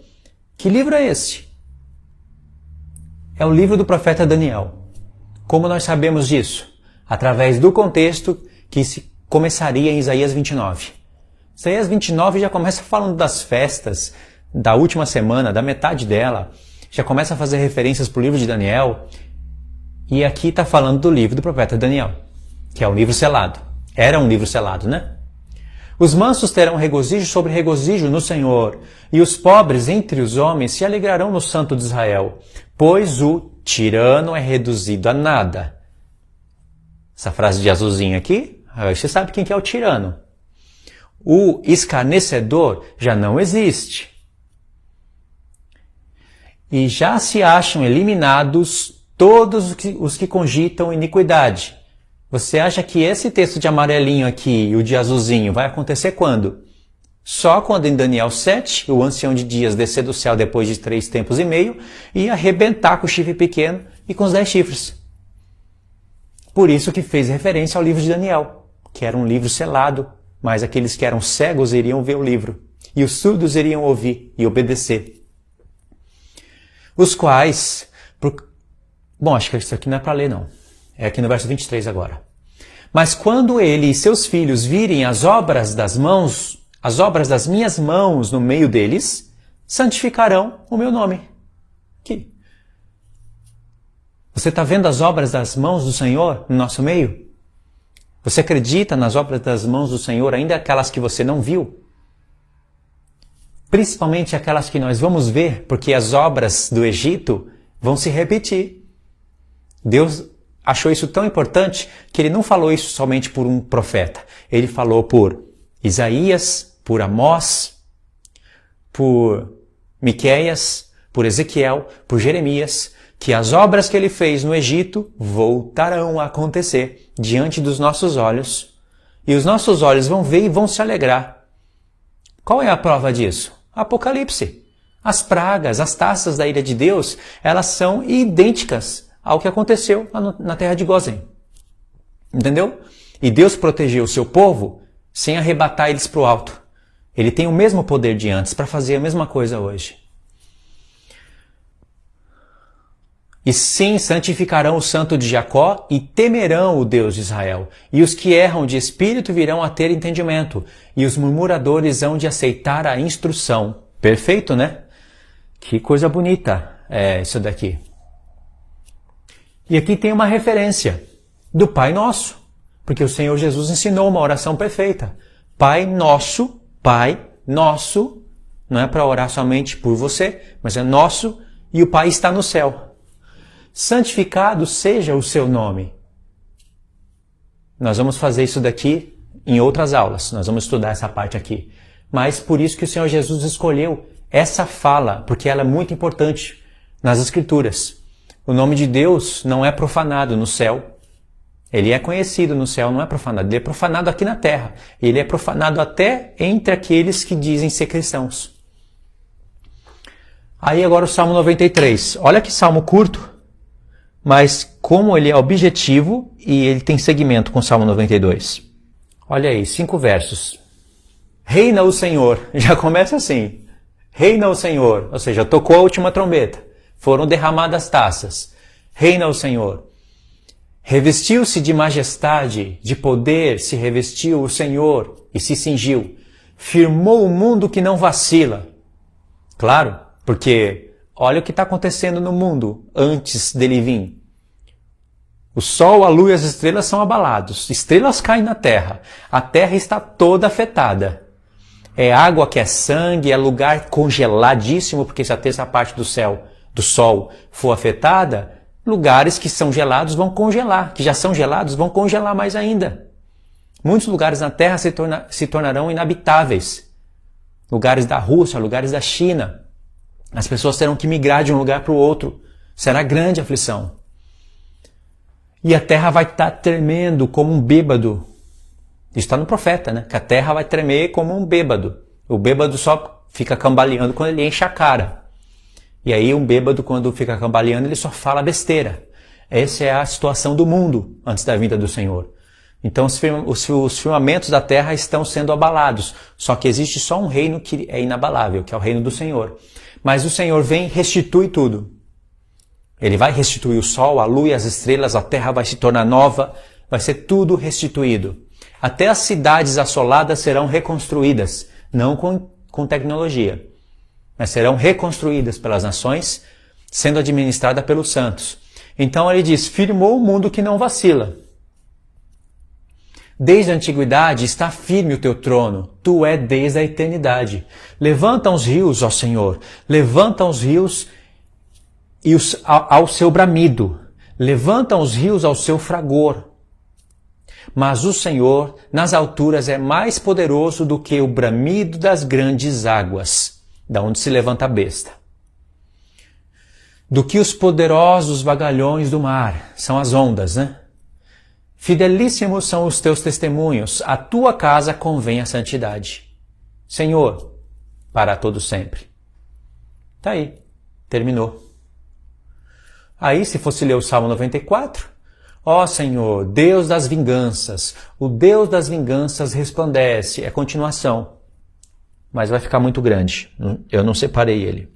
Que livro é esse? É o livro do profeta Daniel. Como nós sabemos disso? Através do contexto que se começaria em Isaías 29. Isaías 29 já começa falando das festas, da última semana, da metade dela, já começa a fazer referências para o livro de Daniel. E aqui está falando do livro do profeta Daniel, que é um livro selado. Era um livro selado, né? Os mansos terão regozijo sobre regozijo no Senhor, e os pobres entre os homens se alegrarão no Santo de Israel, pois o tirano é reduzido a nada. Essa frase de azulzinho aqui, você sabe quem que é o tirano. O escarnecedor já não existe. E já se acham eliminados todos os que cogitam iniquidade. Você acha que esse texto de amarelinho aqui e o de azulzinho vai acontecer quando? Só quando em Daniel 7, o ancião de dias descer do céu depois de 3 tempos e meio e arrebentar com o chifre pequeno e com os 10 chifres. Por isso que fez referência ao livro de Daniel, que era um livro selado, mas aqueles que eram cegos iriam ver o livro, e os surdos iriam ouvir e obedecer. Os quais... Bom, acho que isso aqui não é para ler, não. É aqui no verso 23 agora. Mas quando ele e seus filhos virem as obras das minhas mãos no meio deles, santificarão o meu nome. Aqui. Você está vendo as obras das mãos do Senhor no nosso meio? Você acredita nas obras das mãos do Senhor, ainda aquelas que você não viu? Principalmente aquelas que nós vamos ver, porque as obras do Egito vão se repetir. Deus achou isso tão importante que ele não falou isso somente por um profeta. Ele falou por Isaías, por Amós, por Miqueias, por Ezequiel, por Jeremias, que as obras que ele fez no Egito voltarão a acontecer diante dos nossos olhos, e os nossos olhos vão ver e vão se alegrar. Qual é a prova disso? Apocalipse. As pragas, as taças da ira de Deus, elas são idênticas ao que aconteceu na terra de Gósen. Entendeu? E Deus protegeu o seu povo sem arrebatar eles para o alto. Ele tem o mesmo poder de antes para fazer a mesma coisa hoje. E sim, santificarão o santo de Jacó e temerão o Deus de Israel. E os que erram de espírito virão a ter entendimento, e os murmuradores hão de aceitar a instrução. Perfeito, né? Que coisa bonita é isso daqui. E aqui tem uma referência do Pai Nosso, porque o Senhor Jesus ensinou uma oração perfeita. Pai Nosso, não é para orar somente por você, mas é nosso e o Pai está no céu. Santificado seja o seu nome. Nós vamos fazer isso daqui em outras aulas, nós vamos estudar essa parte aqui. Mas por isso que o Senhor Jesus escolheu essa fala, porque ela é muito importante nas Escrituras. O nome de Deus não é profanado no céu. Ele é conhecido no céu, não é profanado. Ele é profanado aqui na terra. Ele é profanado até entre aqueles que dizem ser cristãos. Aí agora o Salmo 93. Olha que salmo curto, mas como ele é objetivo e ele tem segmento com o Salmo 92. Olha aí, 5 versos. Reina o Senhor. Já começa assim. Reina o Senhor. Ou seja, tocou a última trombeta. Foram derramadas taças. Reina o Senhor. Revestiu-se de majestade, de poder, se revestiu o Senhor e se cingiu. Firmou o mundo que não vacila. Claro, porque olha o que está acontecendo no mundo antes dele vir. O sol, a lua e as estrelas são abalados. Estrelas caem na terra. A terra está toda afetada. É água que é sangue, é lugar congeladíssimo, porque se a terça parte do sol for afetada, lugares que são gelados vão congelar, que já são gelados vão congelar mais ainda. Muitos lugares na Terra se tornarão inabitáveis. Lugares da Rússia, lugares da China. As pessoas terão que migrar de um lugar para o outro. Será grande aflição. E a Terra vai estar tremendo como um bêbado. Isso está no profeta, né? Que a Terra vai tremer como um bêbado. O bêbado só fica cambaleando quando ele enche a cara. E aí um bêbado, quando fica cambaleando, ele só fala besteira. Essa é a situação do mundo antes da vinda do Senhor. Então os firmamentos da terra estão sendo abalados. Só que existe só um reino que é inabalável, que é o reino do Senhor. Mas o Senhor vem e restitui tudo. Ele vai restituir o sol, a lua e as estrelas, a terra vai se tornar nova, vai ser tudo restituído. Até as cidades assoladas serão reconstruídas, não com tecnologia, mas serão reconstruídas pelas nações, sendo administrada pelos santos. Então ele diz, firmou o mundo que não vacila. Desde a antiguidade está firme o teu trono, tu é desde a eternidade. Levanta os rios, ó Senhor, levanta os rios ao seu bramido, levanta os rios ao seu fragor. Mas o Senhor, nas alturas, é mais poderoso do que o bramido das grandes águas, da onde se levanta a besta. Do que os poderosos vagalhões do mar, são as ondas, né? Fidelíssimos são os teus testemunhos, a tua casa convém a santidade. Senhor, para todo sempre. Tá aí, terminou. Aí, se fosse ler o Salmo 94, ó Senhor, Deus das vinganças, o Deus das vinganças resplandece, é continuação. Mas vai ficar muito grande, eu não separei ele.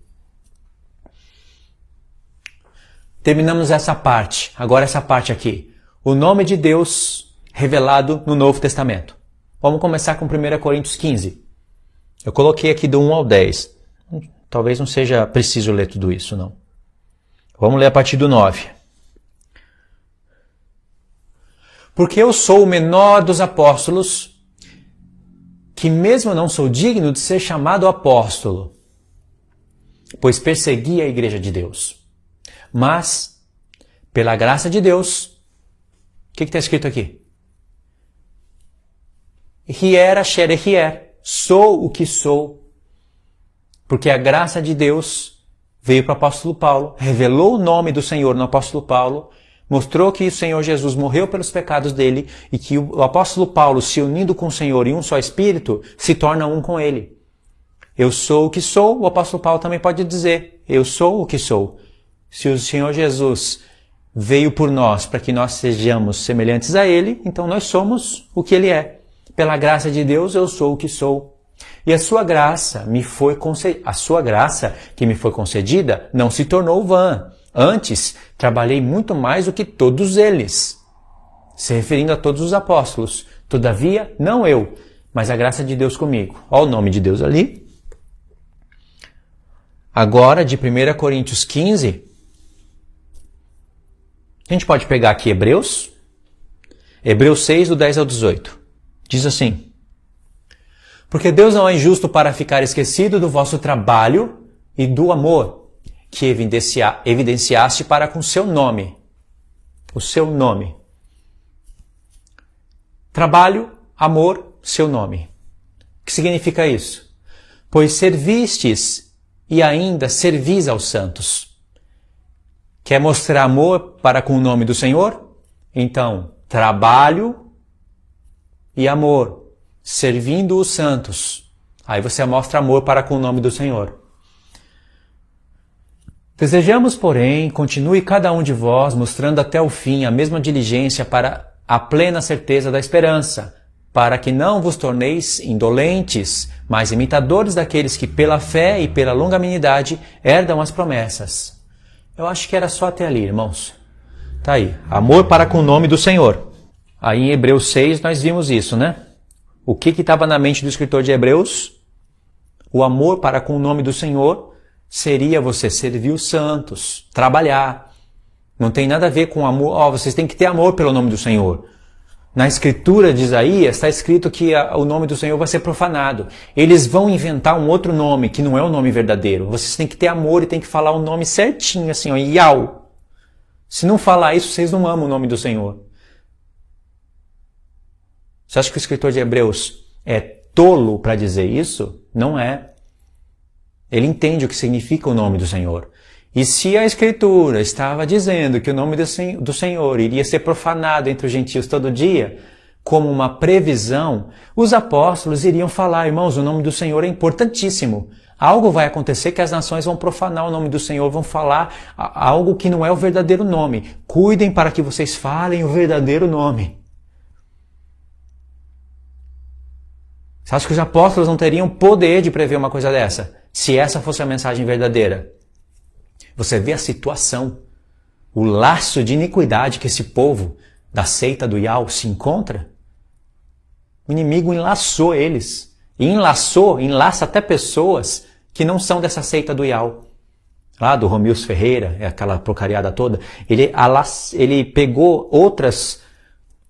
Terminamos essa parte, agora essa parte aqui. O nome de Deus revelado no Novo Testamento. Vamos começar com 1 Coríntios 15. Eu coloquei aqui do 1 ao 10. Talvez não seja preciso ler tudo isso, não. Vamos ler a partir do 9. Porque eu sou o menor dos apóstolos, que mesmo não sou digno de ser chamado apóstolo, pois persegui a igreja de Deus. Mas, pela graça de Deus, o que está escrito aqui? Hier asher hier, sou o que sou, porque a graça de Deus veio para o apóstolo Paulo, revelou o nome do Senhor no apóstolo Paulo, mostrou que o Senhor Jesus morreu pelos pecados dele e que o apóstolo Paulo, se unindo com o Senhor em um só Espírito, se torna um com ele. Eu sou o que sou, o apóstolo Paulo também pode dizer, eu sou o que sou. Se o Senhor Jesus veio por nós para que nós sejamos semelhantes a ele, então nós somos o que ele é. Pela graça de Deus eu sou o que sou. E a sua graça que me foi concedida não se tornou vã. Antes, trabalhei muito mais do que todos eles. Se referindo a todos os apóstolos. Todavia, não eu, mas a graça de Deus comigo. Olha o nome de Deus ali. Agora, de 1 Coríntios 15, a gente pode pegar aqui Hebreus 6, do 10 ao 18. Diz assim: porque Deus não é injusto para ficar esquecido do vosso trabalho e do amor que evidenciaste para com seu nome. O seu nome. Trabalho, amor, seu nome. O que significa isso? Pois servistes e ainda servis aos santos. Quer mostrar amor para com o nome do Senhor? Então, trabalho e amor, servindo os santos. Aí você mostra amor para com o nome do Senhor. Desejamos, porém, continue cada um de vós mostrando até o fim a mesma diligência para a plena certeza da esperança, para que não vos torneis indolentes, mas imitadores daqueles que pela fé e pela longanimidade herdam as promessas. Eu acho que era só até ali, irmãos. Tá aí. Amor para com o nome do Senhor. Aí em Hebreus 6 nós vimos isso, né? O que estava na mente do escritor de Hebreus? O amor para com o nome do Senhor seria você servir os santos, trabalhar. Não tem nada a ver com amor. Vocês têm que ter amor pelo nome do Senhor. Na escritura de Isaías está escrito que o nome do Senhor vai ser profanado. Eles vão inventar um outro nome que não é o nome verdadeiro. Vocês têm que ter amor e têm que falar o nome certinho, assim, ó, Yau. Se não falar isso, vocês não amam o nome do Senhor. Você acha que o escritor de Hebreus é tolo para dizer isso? Não é. Ele entende o que significa o nome do Senhor. E se a Escritura estava dizendo que o nome do Senhor iria ser profanado entre os gentios todo dia, como uma previsão, os apóstolos iriam falar, irmãos, o nome do Senhor é importantíssimo. Algo vai acontecer que as nações vão profanar o nome do Senhor, vão falar algo que não é o verdadeiro nome. Cuidem para que vocês falem o verdadeiro nome. Você acha que os apóstolos não teriam poder de prever uma coisa dessa? Se essa fosse a mensagem verdadeira? Você vê a situação, o laço de iniquidade que esse povo da seita do Yau se encontra? O inimigo enlaçou eles. E enlaça até pessoas que não são dessa seita do Yau. Lá do Romilson Ferreira, aquela porcariada toda. Ele pegou outras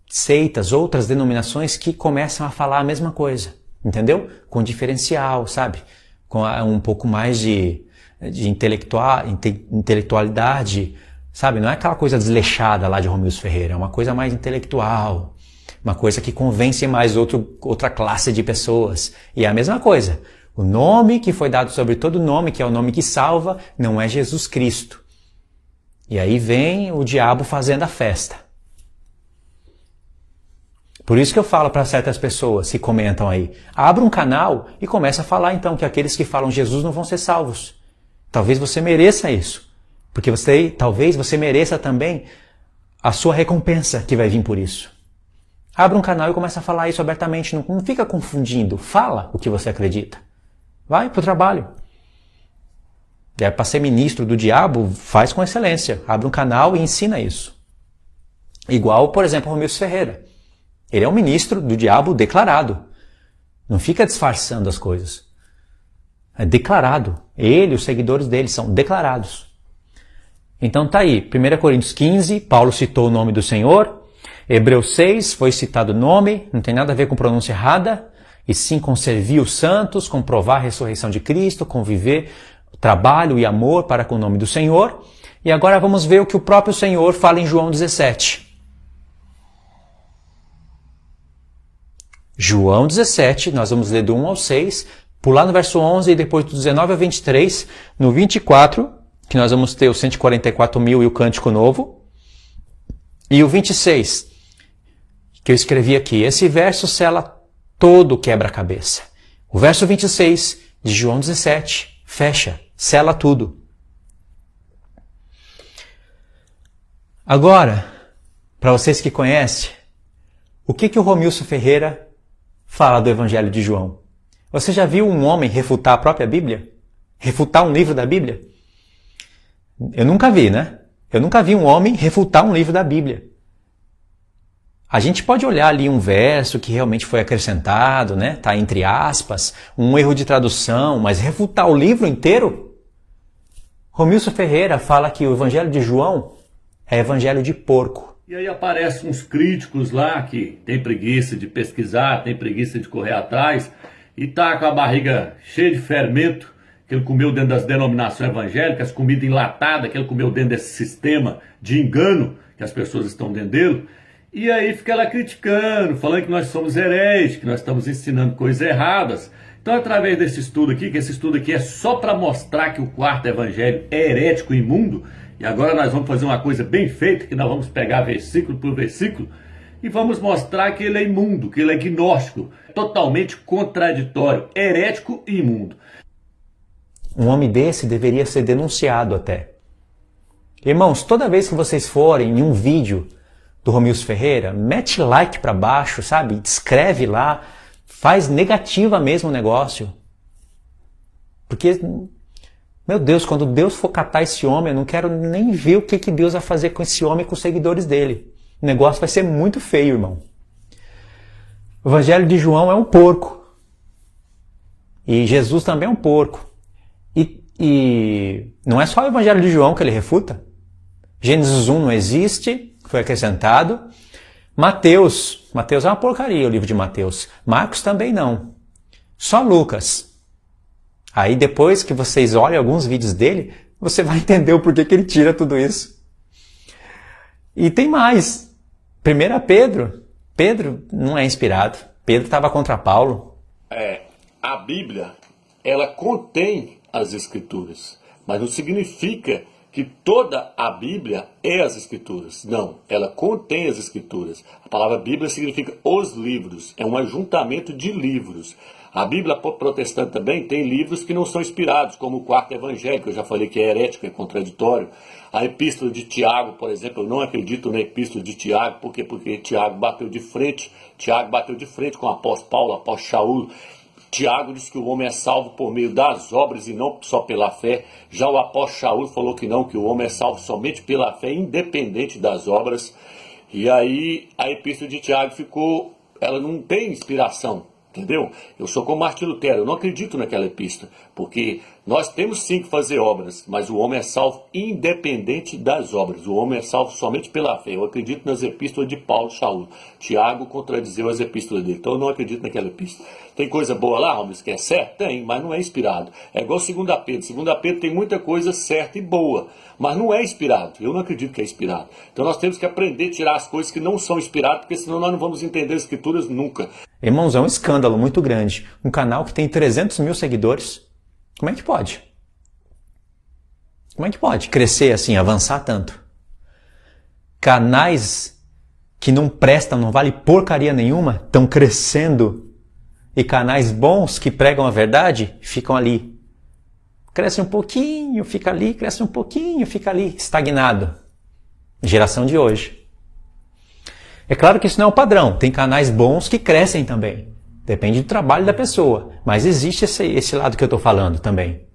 seitas, outras denominações que começam a falar a mesma coisa. Entendeu? Com diferencial, sabe? Com um pouco mais de intelectualidade, sabe? Não é aquela coisa desleixada lá de Romilson Ferreira, é uma coisa mais intelectual, uma coisa que convence mais outra classe de pessoas. E é a mesma coisa. O nome que foi dado sobre todo nome, que é o nome que salva, não é Jesus Cristo. E aí vem o diabo fazendo a festa. Por isso que eu falo para certas pessoas que comentam aí, abra um canal e começa a falar então que aqueles que falam Jesus não vão ser salvos. Talvez você mereça isso, porque talvez você mereça também a sua recompensa que vai vir por isso. Abra um canal e começa a falar isso abertamente, não fica confundindo, fala o que você acredita. Vai pro trabalho. É para ser ministro do diabo, faz com excelência. Abre um canal e ensina isso. Igual, por exemplo, o Romilson Ferreira. Ele é um ministro do diabo declarado. Não fica disfarçando as coisas. É declarado. Ele e os seguidores dele são declarados. Então tá aí. 1 Coríntios 15, Paulo citou o nome do Senhor. Hebreus 6, foi citado o nome. Não tem nada a ver com pronúncia errada. E sim com servir os santos, com provar a ressurreição de Cristo, com viver trabalho e amor para com o nome do Senhor. E agora vamos ver o que o próprio Senhor fala em João 17. João 17, nós vamos ler do 1 ao 6, pular no verso 11 e depois do 19 ao 23, no 24, que nós vamos ter os 144.000 e o Cântico Novo, e o 26, que eu escrevi aqui. Esse verso sela todo o quebra-cabeça. O verso 26 de João 17 fecha, sela tudo. Agora, para vocês que conhecem, o que o Romilson Ferreira fala do Evangelho de João? Você já viu um homem refutar a própria Bíblia? Refutar um livro da Bíblia? Eu nunca vi, né? Eu nunca vi um homem refutar um livro da Bíblia. A gente pode olhar ali um verso que realmente foi acrescentado, né? Tá entre aspas, um erro de tradução, mas refutar o livro inteiro? Romilson Ferreira fala que o Evangelho de João é evangelho de porco. E aí aparecem uns críticos lá que tem preguiça de pesquisar, tem preguiça de correr atrás e tá com a barriga cheia de fermento que ele comeu dentro das denominações evangélicas, comida enlatada que ele comeu dentro desse sistema de engano que as pessoas estão dentro dele. E aí fica lá criticando, falando que nós somos hereges, que nós estamos ensinando coisas erradas. Então, através desse estudo aqui, que esse estudo aqui é só para mostrar que o quarto evangelho é herético e imundo, e agora nós vamos fazer uma coisa bem feita, que nós vamos pegar versículo por versículo, e vamos mostrar que ele é imundo, que ele é gnóstico, totalmente contraditório, herético e imundo. Um homem desse deveria ser denunciado até. Irmãos, toda vez que vocês forem em um vídeo do Romilson Ferreira, mete like para baixo, sabe? Escreve lá, faz negativa mesmo o negócio. Porque, meu Deus, quando Deus for catar esse homem, eu não quero nem ver o que Deus vai fazer com esse homem e com os seguidores dele. O negócio vai ser muito feio, irmão. O Evangelho de João é um porco. E Jesus também é um porco. E não é só o Evangelho de João que ele refuta. Gênesis 1 não existe, foi acrescentado. Mateus é uma porcaria o livro de Mateus. Marcos também não. Só Lucas. Aí depois que vocês olhem alguns vídeos dele, você vai entender o porquê que ele tira tudo isso. E tem mais. 1 Pedro. Pedro não é inspirado. Pedro estava contra Paulo. A Bíblia, ela contém as Escrituras, mas não significa que toda a Bíblia é as Escrituras. Não, ela contém as Escrituras. A palavra Bíblia significa os livros, é um ajuntamento de livros. A Bíblia protestante também tem livros que não são inspirados, como o quarto evangelho, que eu já falei que é herético, é contraditório. A epístola de Tiago, por exemplo, eu não acredito na epístola de Tiago, por quê? Porque Tiago bateu de frente com o apóstolo Paulo, o apóstolo Shaul. Tiago diz que o homem é salvo por meio das obras e não só pela fé. Já o apóstolo Shaul falou que não, que o homem é salvo somente pela fé, independente das obras. E aí a epístola de Tiago ela não tem inspiração, entendeu? Eu sou como Martim Lutero, eu não acredito naquela epístola, porque nós temos sim que fazer obras, mas o homem é salvo independente das obras. O homem é salvo somente pela fé. Eu acredito nas epístolas de Paulo e Shaul. Tiago contradizeu as epístolas dele, então eu não acredito naquela epístola. Tem coisa boa lá, Romulo, que é certo? Tem, mas não é inspirado. É igual 2 Pedro. 2 Pedro tem muita coisa certa e boa, mas não é inspirado. Eu não acredito que é inspirado. Então nós temos que aprender a tirar as coisas que não são inspiradas, porque senão nós não vamos entender as Escrituras nunca. Irmãos, é um escândalo muito grande. Um canal que tem 300.000 seguidores. Como é que pode? Como é que pode crescer assim, avançar tanto? Canais que não prestam, não vale porcaria nenhuma, estão crescendo. E canais bons que pregam a verdade ficam ali. Cresce um pouquinho, fica ali, cresce um pouquinho, fica ali, estagnado. Geração de hoje. É claro que isso não é o padrão. Tem canais bons que crescem também. Depende do trabalho da pessoa. Mas existe esse lado que eu estou falando também.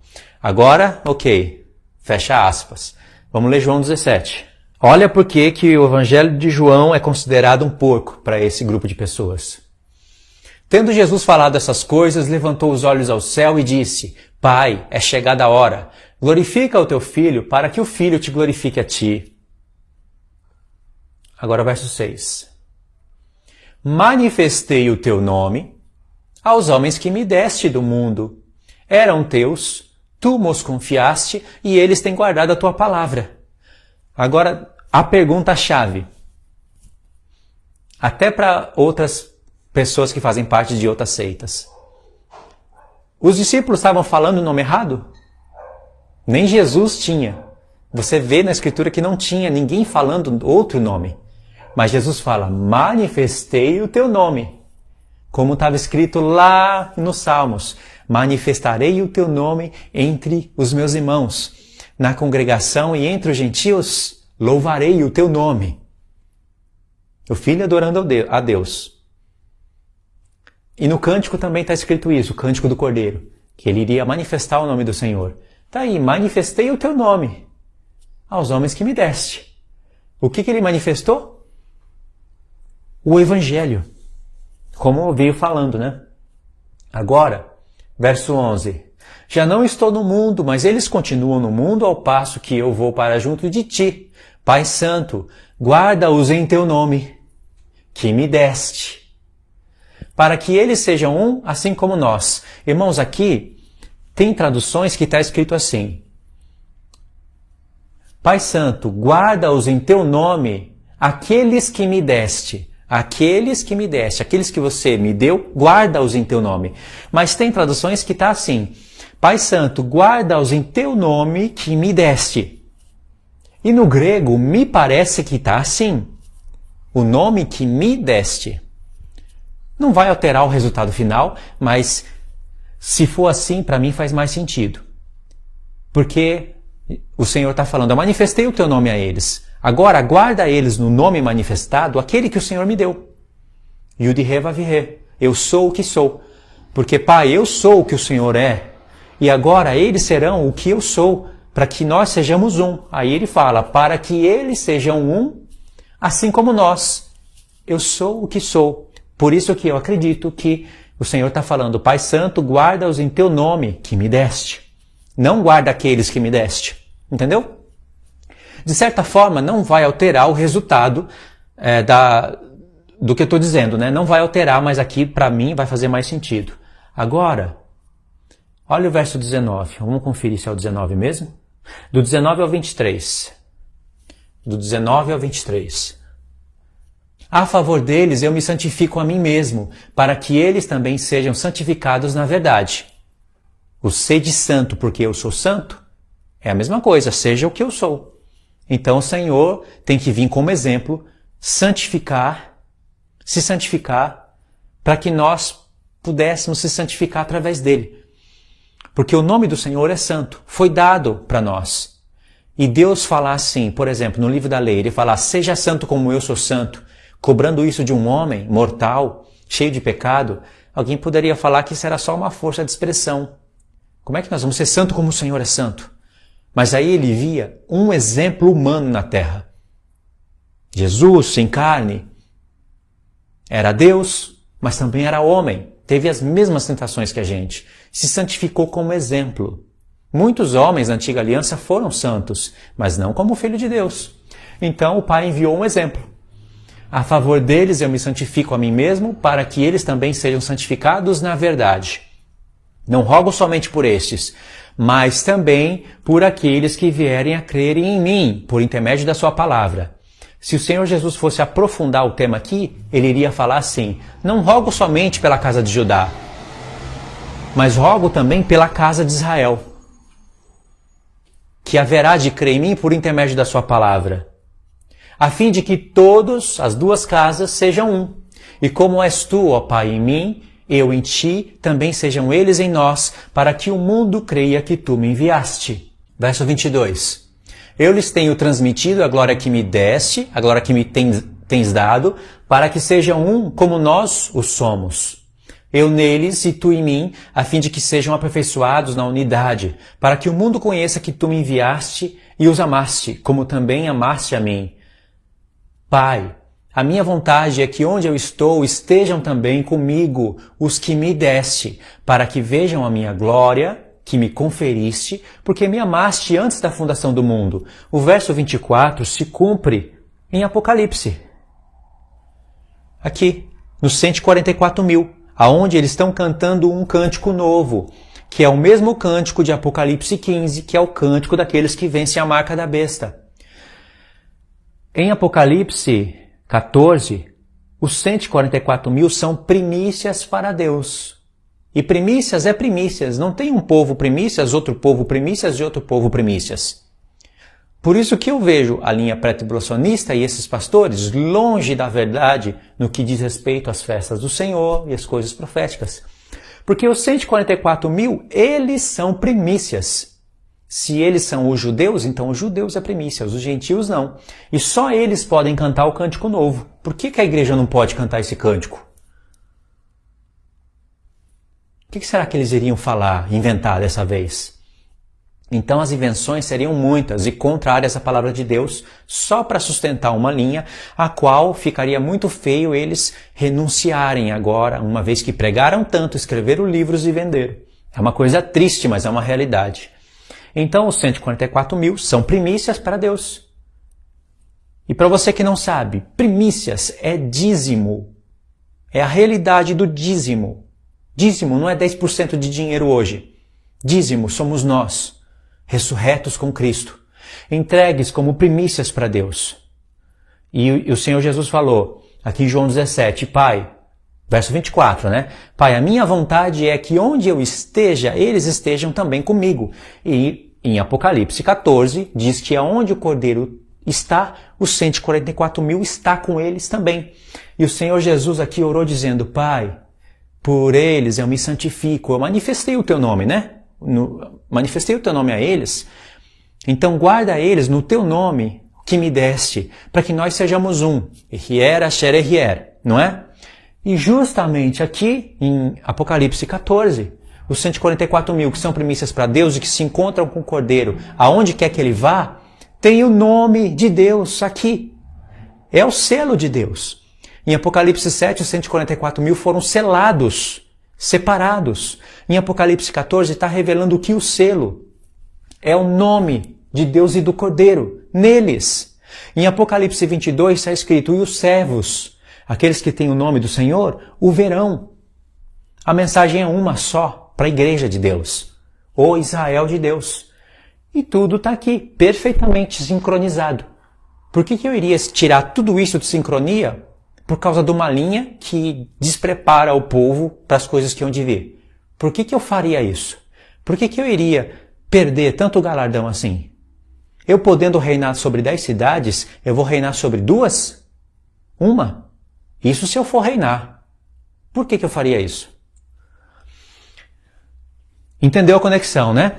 Agora, ok. Fecha aspas. Vamos ler João 17. Olha por que o Evangelho de João é considerado um porco para esse grupo de pessoas. Tendo Jesus falado essas coisas, levantou os olhos ao céu e disse: Pai, é chegada a hora. Glorifica o teu Filho, para que o Filho te glorifique a ti. Agora verso 6. Manifestei o teu nome aos homens que me deste do mundo. Eram teus, tu nos confiaste e eles têm guardado a tua palavra. Agora, a pergunta-chave. Até para outras pessoas que fazem parte de outras seitas. Os discípulos estavam falando o nome errado? Nem Jesus tinha. Você vê na Escritura que não tinha ninguém falando outro nome. Mas Jesus fala, manifestei o teu nome. Como estava escrito lá nos Salmos. Manifestarei o teu nome entre os meus irmãos. Na congregação e entre os gentios, louvarei o teu nome. O Filho adorando a Deus. E no cântico também está escrito isso, o cântico do Cordeiro. Que ele iria manifestar o nome do Senhor. Está aí, manifestei o teu nome aos homens que me deste. O que ele manifestou? O Evangelho. Como eu veio falando, né? Agora, verso 11. Já não estou no mundo, mas eles continuam no mundo ao passo que eu vou para junto de ti. Pai Santo, guarda-os em teu nome, que me deste, para que eles sejam um, assim como nós. Irmãos, aqui tem traduções que está escrito assim. Pai Santo, guarda-os em teu nome, aqueles que me deste. Aqueles que me deste, aqueles que você me deu, guarda-os em teu nome. Mas tem traduções que está assim. Pai Santo, guarda-os em teu nome que me deste. E no grego, me parece que está assim. O nome que me deste. Não vai alterar o resultado final, mas se for assim, para mim faz mais sentido. Porque o Senhor está falando, eu manifestei o teu nome a eles. Agora, guarda eles no nome manifestado, aquele que o Senhor me deu. Yud-He Vav-He. Eu sou o que sou. Porque, Pai, eu sou o que o Senhor é. E agora eles serão o que eu sou, para que nós sejamos um. Aí ele fala, para que eles sejam um, assim como nós. Eu sou o que sou. Por isso que eu acredito que o Senhor está falando, Pai Santo, guarda-os em teu nome, que me deste. Não guarda aqueles que me deste. Entendeu? De certa forma, não vai alterar o resultado do que eu estou dizendo, né? Não vai alterar, mas aqui, para mim, vai fazer mais sentido. Agora, olha o verso 19. Vamos conferir se é o 19 mesmo? Do 19 ao 23. Do 19 ao 23. A favor deles, eu me santifico a mim mesmo, para que eles também sejam santificados na verdade. O sede santo, porque eu sou santo, é a mesma coisa, seja o que eu sou. Então o Senhor tem que vir como exemplo, santificar, para que nós pudéssemos se santificar através dele. Porque o nome do Senhor é santo, foi dado para nós. E Deus fala assim, por exemplo, no livro da lei, ele fala, seja santo como eu sou santo, cobrando isso de um homem mortal, cheio de pecado, alguém poderia falar que isso era só uma força de expressão. Como é que nós vamos ser santo como o Senhor é santo? Mas aí ele via um exemplo humano na terra. Jesus, sem carne, era Deus, mas também era homem. Teve as mesmas tentações que a gente. Se santificou como exemplo. Muitos homens na antiga aliança foram santos, mas não como filho de Deus. Então o Pai enviou um exemplo. A favor deles eu me santifico a mim mesmo, para que eles também sejam santificados na verdade. Não rogo somente por estes, mas também por aqueles que vierem a crerem em mim, por intermédio da sua palavra. Se o Senhor Jesus fosse aprofundar o tema aqui, ele iria falar assim, não rogo somente pela casa de Judá, mas rogo também pela casa de Israel, que haverá de crer em mim por intermédio da sua palavra. a fim de que todos, as duas casas, sejam um. E como és tu, ó Pai, em mim, eu em ti, também sejam eles em nós, para que o mundo creia que tu me enviaste. Verso 22. Eu lhes tenho transmitido a glória que me deste, a glória que me tens dado, para que sejam um como nós o somos. Eu neles e tu em mim, a fim de que sejam aperfeiçoados na unidade, para que o mundo conheça que tu me enviaste e os amaste, como também amaste a mim. Pai, a minha vontade é que onde eu estou estejam também comigo os que me deste, para que vejam a minha glória, que me conferiste, porque me amaste antes da fundação do mundo. O verso 24 se cumpre em Apocalipse. Aqui, nos 144.000, aonde eles estão cantando um cântico novo, que é o mesmo cântico de Apocalipse 15, que é o cântico daqueles que vencem a marca da besta. Em Apocalipse 14, os 144.000 são primícias para Deus. E primícias é primícias. Não tem um povo primícias, outro povo primícias e outro povo primícias. Por isso que eu vejo a linha pré-tribulacionista e esses pastores longe da verdade no que diz respeito às festas do Senhor e às coisas proféticas. Porque os 144.000, eles são primícias. Se eles são os judeus, então os judeus é primícia, os gentios não. E só eles podem cantar o cântico novo. Por que a igreja não pode cantar esse cântico? O que será que eles iriam falar, inventar dessa vez? Então as invenções seriam muitas e contrárias à palavra de Deus, só para sustentar uma linha, a qual ficaria muito feio eles renunciarem agora, uma vez que pregaram tanto, escreveram livros e venderam. É uma coisa triste, mas é uma realidade. Então os 144.000 são primícias para Deus. E para você que não sabe, primícias é dízimo. É a realidade do dízimo. Dízimo não é 10% de dinheiro hoje. Dízimo somos nós, ressurretos com Cristo, entregues como primícias para Deus. E o Senhor Jesus falou, aqui em João 17, Pai, verso 24, né? Pai, a minha vontade é que onde eu esteja, eles estejam também comigo. E em Apocalipse 14, diz que aonde o Cordeiro está, os 144.000 está com eles também. E o Senhor Jesus aqui orou dizendo, Pai, por eles eu me santifico. Eu manifestei o teu nome, né? Manifestei o teu nome a eles. Então guarda eles no teu nome que me deste, para que nós sejamos um. Ehier, Asher, Ehier, não é? E justamente aqui em Apocalipse 14, os 144.000 que são primícias para Deus e que se encontram com o Cordeiro, aonde quer que ele vá, tem o nome de Deus aqui. É o selo de Deus. Em Apocalipse 7, os 144.000 foram selados, separados. Em Apocalipse 14 está revelando que o selo é o nome de Deus e do Cordeiro, neles. Em Apocalipse 22 está escrito, e os servos, aqueles que têm o nome do Senhor, o verão. A mensagem é uma só para a igreja de Deus, o Israel de Deus. E tudo está aqui, perfeitamente sincronizado. Por que eu iria tirar tudo isso de sincronia? Por causa de uma linha que desprepara o povo para as coisas que hão de vir. Por que eu faria isso? Por que eu iria perder tanto galardão assim? Eu podendo reinar sobre 10 cidades, eu vou reinar sobre 2? Uma? Isso se eu for reinar. Por que eu faria isso? Entendeu a conexão, né?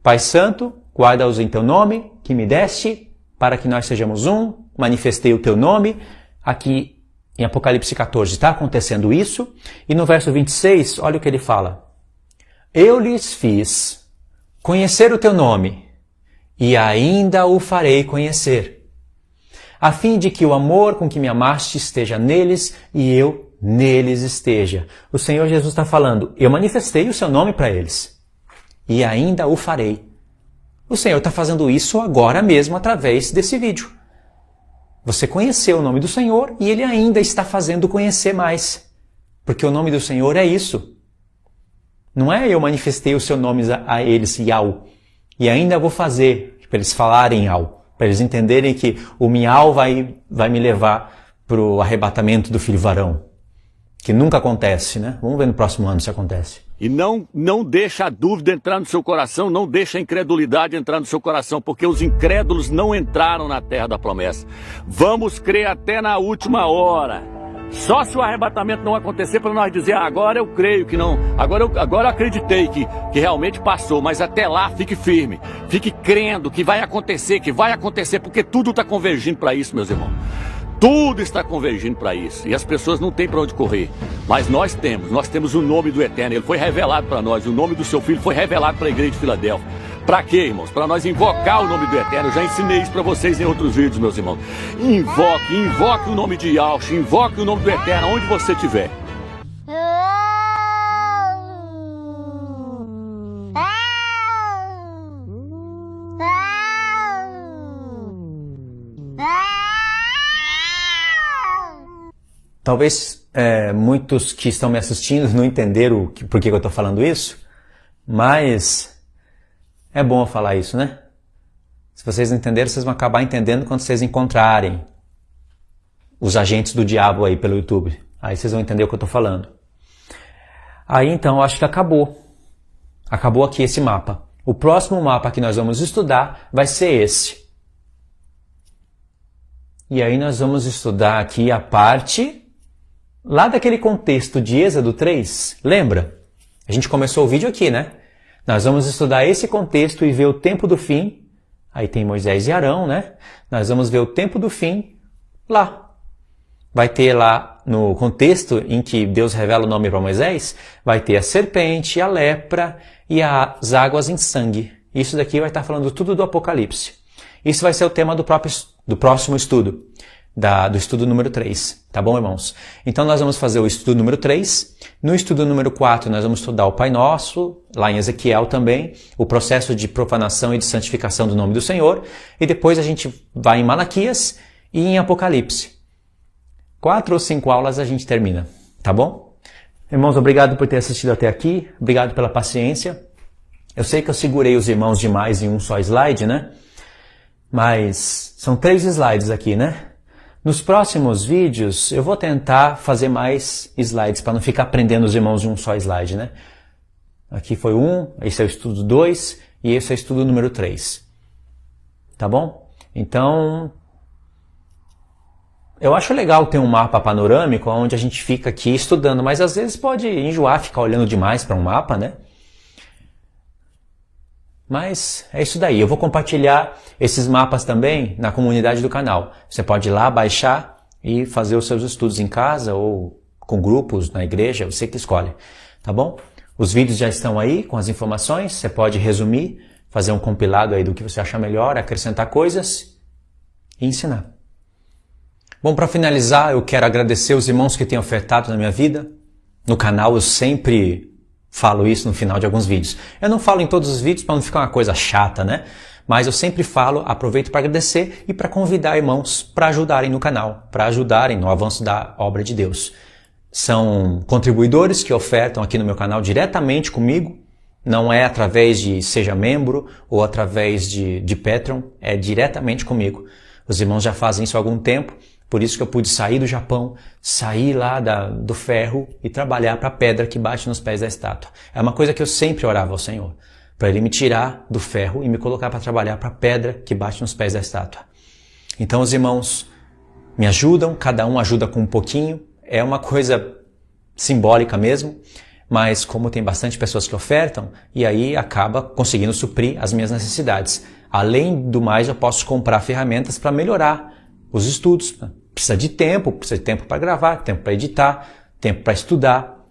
Pai Santo, guarda-os em teu nome, que me deste, para que nós sejamos um, manifestei o teu nome. Aqui em Apocalipse 14 está acontecendo isso. E no verso 26, olha o que ele fala. Eu lhes fiz conhecer o teu nome, e ainda o farei conhecer, a fim de que o amor com que me amaste esteja neles e eu neles esteja. O Senhor Jesus está falando, eu manifestei o seu nome para eles, e ainda o farei. O Senhor está fazendo isso agora mesmo através desse vídeo. Você conheceu o nome do Senhor e Ele ainda está fazendo conhecer mais. Porque o nome do Senhor é isso. Não é eu manifestei o seu nome a eles, Yau, e ainda vou fazer para eles falarem Yau, para eles entenderem que o Miau vai me levar para o arrebatamento do filho varão. Que nunca acontece, né? Vamos ver no próximo ano se acontece. E não deixa a dúvida entrar no seu coração, não deixa a incredulidade entrar no seu coração, porque os incrédulos não entraram na terra da promessa. Vamos crer até na última hora. Só se o arrebatamento não acontecer para nós dizer, agora eu creio que não, agora eu acreditei que realmente passou, mas até lá fique firme, fique crendo que vai acontecer, porque tudo está convergindo para isso, meus irmãos. Tudo está convergindo para isso, e as pessoas não têm para onde correr, mas nós temos o nome do Eterno, ele foi revelado para nós, o nome do seu Filho foi revelado para a igreja de Filadélfia. Para quê, irmãos? Para nós invocar o nome do Eterno. Eu já ensinei isso para vocês em outros vídeos, meus irmãos. Invoque o nome de Yahshua, invoque o nome do Eterno onde você estiver. Talvez muitos que estão me assistindo não entenderam por que eu estou falando isso, mas é bom eu falar isso, né? Se vocês não entenderem, vocês vão acabar entendendo quando vocês encontrarem os agentes do diabo aí pelo YouTube. Aí vocês vão entender o que eu estou falando. Aí então, eu acho que acabou. Acabou aqui esse mapa. O próximo mapa que nós vamos estudar vai ser esse. E aí nós vamos estudar aqui a parte lá daquele contexto de Êxodo 3. Lembra? A gente começou o vídeo aqui, né? Nós vamos estudar esse contexto e ver o tempo do fim. Aí tem Moisés e Arão, né? Nós vamos ver o tempo do fim lá. Vai ter lá, no contexto em que Deus revela o nome para Moisés, vai ter a serpente, a lepra e as águas em sangue. Isso daqui vai estar falando tudo do Apocalipse. Isso vai ser o tema do próximo estudo, do estudo número 3. Tá bom, irmãos? Então nós vamos fazer o estudo número 3. No estudo número 4 nós vamos estudar o Pai Nosso, lá em Ezequiel também, o processo de profanação e de santificação do nome do Senhor. E depois a gente vai em Malaquias e em Apocalipse. 4 ou 5 aulas a gente termina, tá bom? Irmãos, obrigado por ter assistido até aqui, obrigado pela paciência. Eu sei que eu segurei os irmãos demais em um só slide, né? Mas são 3 slides aqui, né? Nos próximos vídeos eu vou tentar fazer mais slides para não ficar prendendo os irmãos em um só slide, né? Aqui foi 1, esse é o estudo 2 e esse é o estudo número 3. Tá bom? Então, eu acho legal ter um mapa panorâmico onde a gente fica aqui estudando, mas às vezes pode enjoar ficar olhando demais para um mapa, né? Mas é isso daí. Eu vou compartilhar esses mapas também na comunidade do canal. Você pode ir lá, baixar e fazer os seus estudos em casa ou com grupos na igreja, você que escolhe. Tá bom? Os vídeos já estão aí com as informações. Você pode resumir, fazer um compilado aí do que você acha melhor, acrescentar coisas e ensinar. Bom, para finalizar, eu quero agradecer os irmãos que têm ofertado na minha vida. No canal eu sempre falo isso no final de alguns vídeos. Eu não falo em todos os vídeos para não ficar uma coisa chata, né? Mas eu sempre falo, aproveito para agradecer e para convidar irmãos para ajudarem no canal, para ajudarem no avanço da obra de Deus. São contribuidores que ofertam aqui no meu canal diretamente comigo, não é através de seja membro ou através de Patreon, é diretamente comigo. Os irmãos já fazem isso há algum tempo, por isso que eu pude sair do Japão, sair lá do ferro e trabalhar para a pedra que bate nos pés da estátua. É uma coisa que eu sempre orava ao Senhor, para Ele me tirar do ferro e me colocar para trabalhar para a pedra que bate nos pés da estátua. Então os irmãos me ajudam, cada um ajuda com um pouquinho, é uma coisa simbólica mesmo, mas como tem bastante pessoas que ofertam, e aí acaba conseguindo suprir as minhas necessidades. Além do mais, eu posso comprar ferramentas para melhorar os estudos. Precisa de tempo para gravar, tempo para editar, tempo para estudar.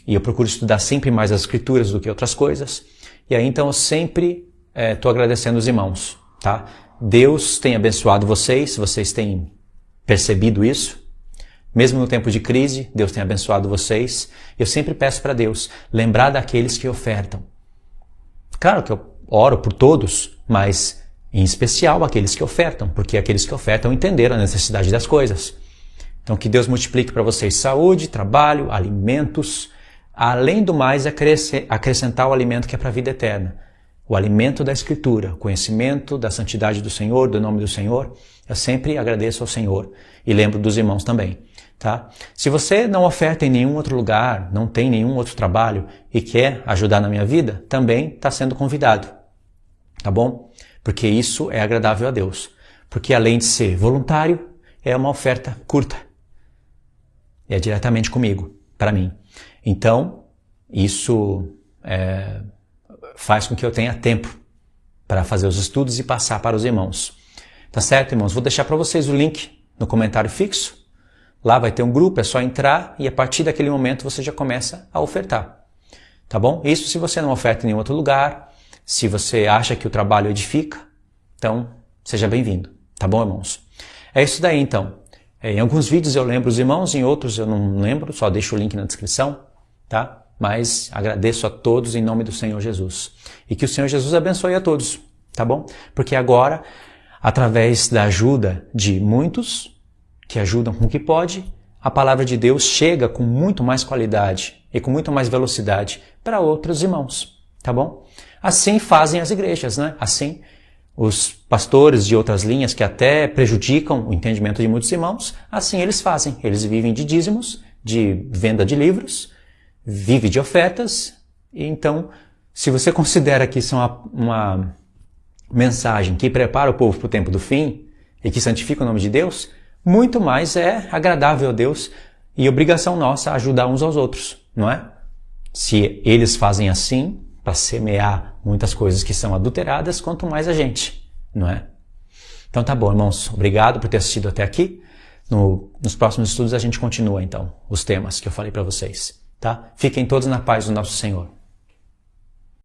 E eu procuro estudar sempre mais as escrituras do que outras coisas. E aí então eu sempre estou agradecendo os irmãos, tá? Deus tem abençoado vocês têm percebido isso. Mesmo no tempo de crise, Deus tem abençoado vocês. Eu sempre peço para Deus lembrar daqueles que ofertam. Claro que eu oro por todos, mas em especial aqueles que ofertam, porque aqueles que ofertam entenderam a necessidade das coisas. Então que Deus multiplique para vocês saúde, trabalho, alimentos, além do mais acrescentar o alimento que é para a vida eterna. O alimento da Escritura, o conhecimento da santidade do Senhor, do nome do Senhor. Eu sempre agradeço ao Senhor e lembro dos irmãos também. Tá? Se você não oferta em nenhum outro lugar, não tem nenhum outro trabalho e quer ajudar na minha vida, também está sendo convidado. Tá bom? Porque isso é agradável a Deus. Porque além de ser voluntário, é uma oferta curta. É diretamente comigo, para mim. Então, isso faz com que eu tenha tempo para fazer os estudos e passar para os irmãos. Tá certo, irmãos? Vou deixar para vocês o link no comentário fixo. Lá vai ter um grupo, é só entrar e a partir daquele momento você já começa a ofertar. Tá bom? Isso se você não oferta em nenhum outro lugar, se você acha que o trabalho edifica, então seja bem-vindo. Tá bom, irmãos? É isso daí, então. Em alguns vídeos eu lembro os irmãos, em outros eu não lembro, só deixo o link na descrição, tá? Mas agradeço a todos em nome do Senhor Jesus. E que o Senhor Jesus abençoe a todos, tá bom? Porque agora, através da ajuda de muitos, que ajudam com o que pode, a palavra de Deus chega com muito mais qualidade e com muito mais velocidade para outros irmãos, tá bom? Assim fazem as igrejas, né? Assim, os pastores de outras linhas que até prejudicam o entendimento de muitos irmãos, assim eles fazem. Eles vivem de dízimos, de venda de livros, vivem de ofertas. E então, se você considera que isso é uma mensagem que prepara o povo para o tempo do fim e que santifica o nome de Deus, muito mais é agradável a Deus e obrigação nossa ajudar uns aos outros, não é? Se eles fazem assim, para semear muitas coisas que são adulteradas, quanto mais a gente, não é? Então tá bom, irmãos. Obrigado por ter assistido até aqui. Nos próximos estudos a gente continua, então, os temas que eu falei para vocês, tá? Fiquem todos na paz do nosso Senhor.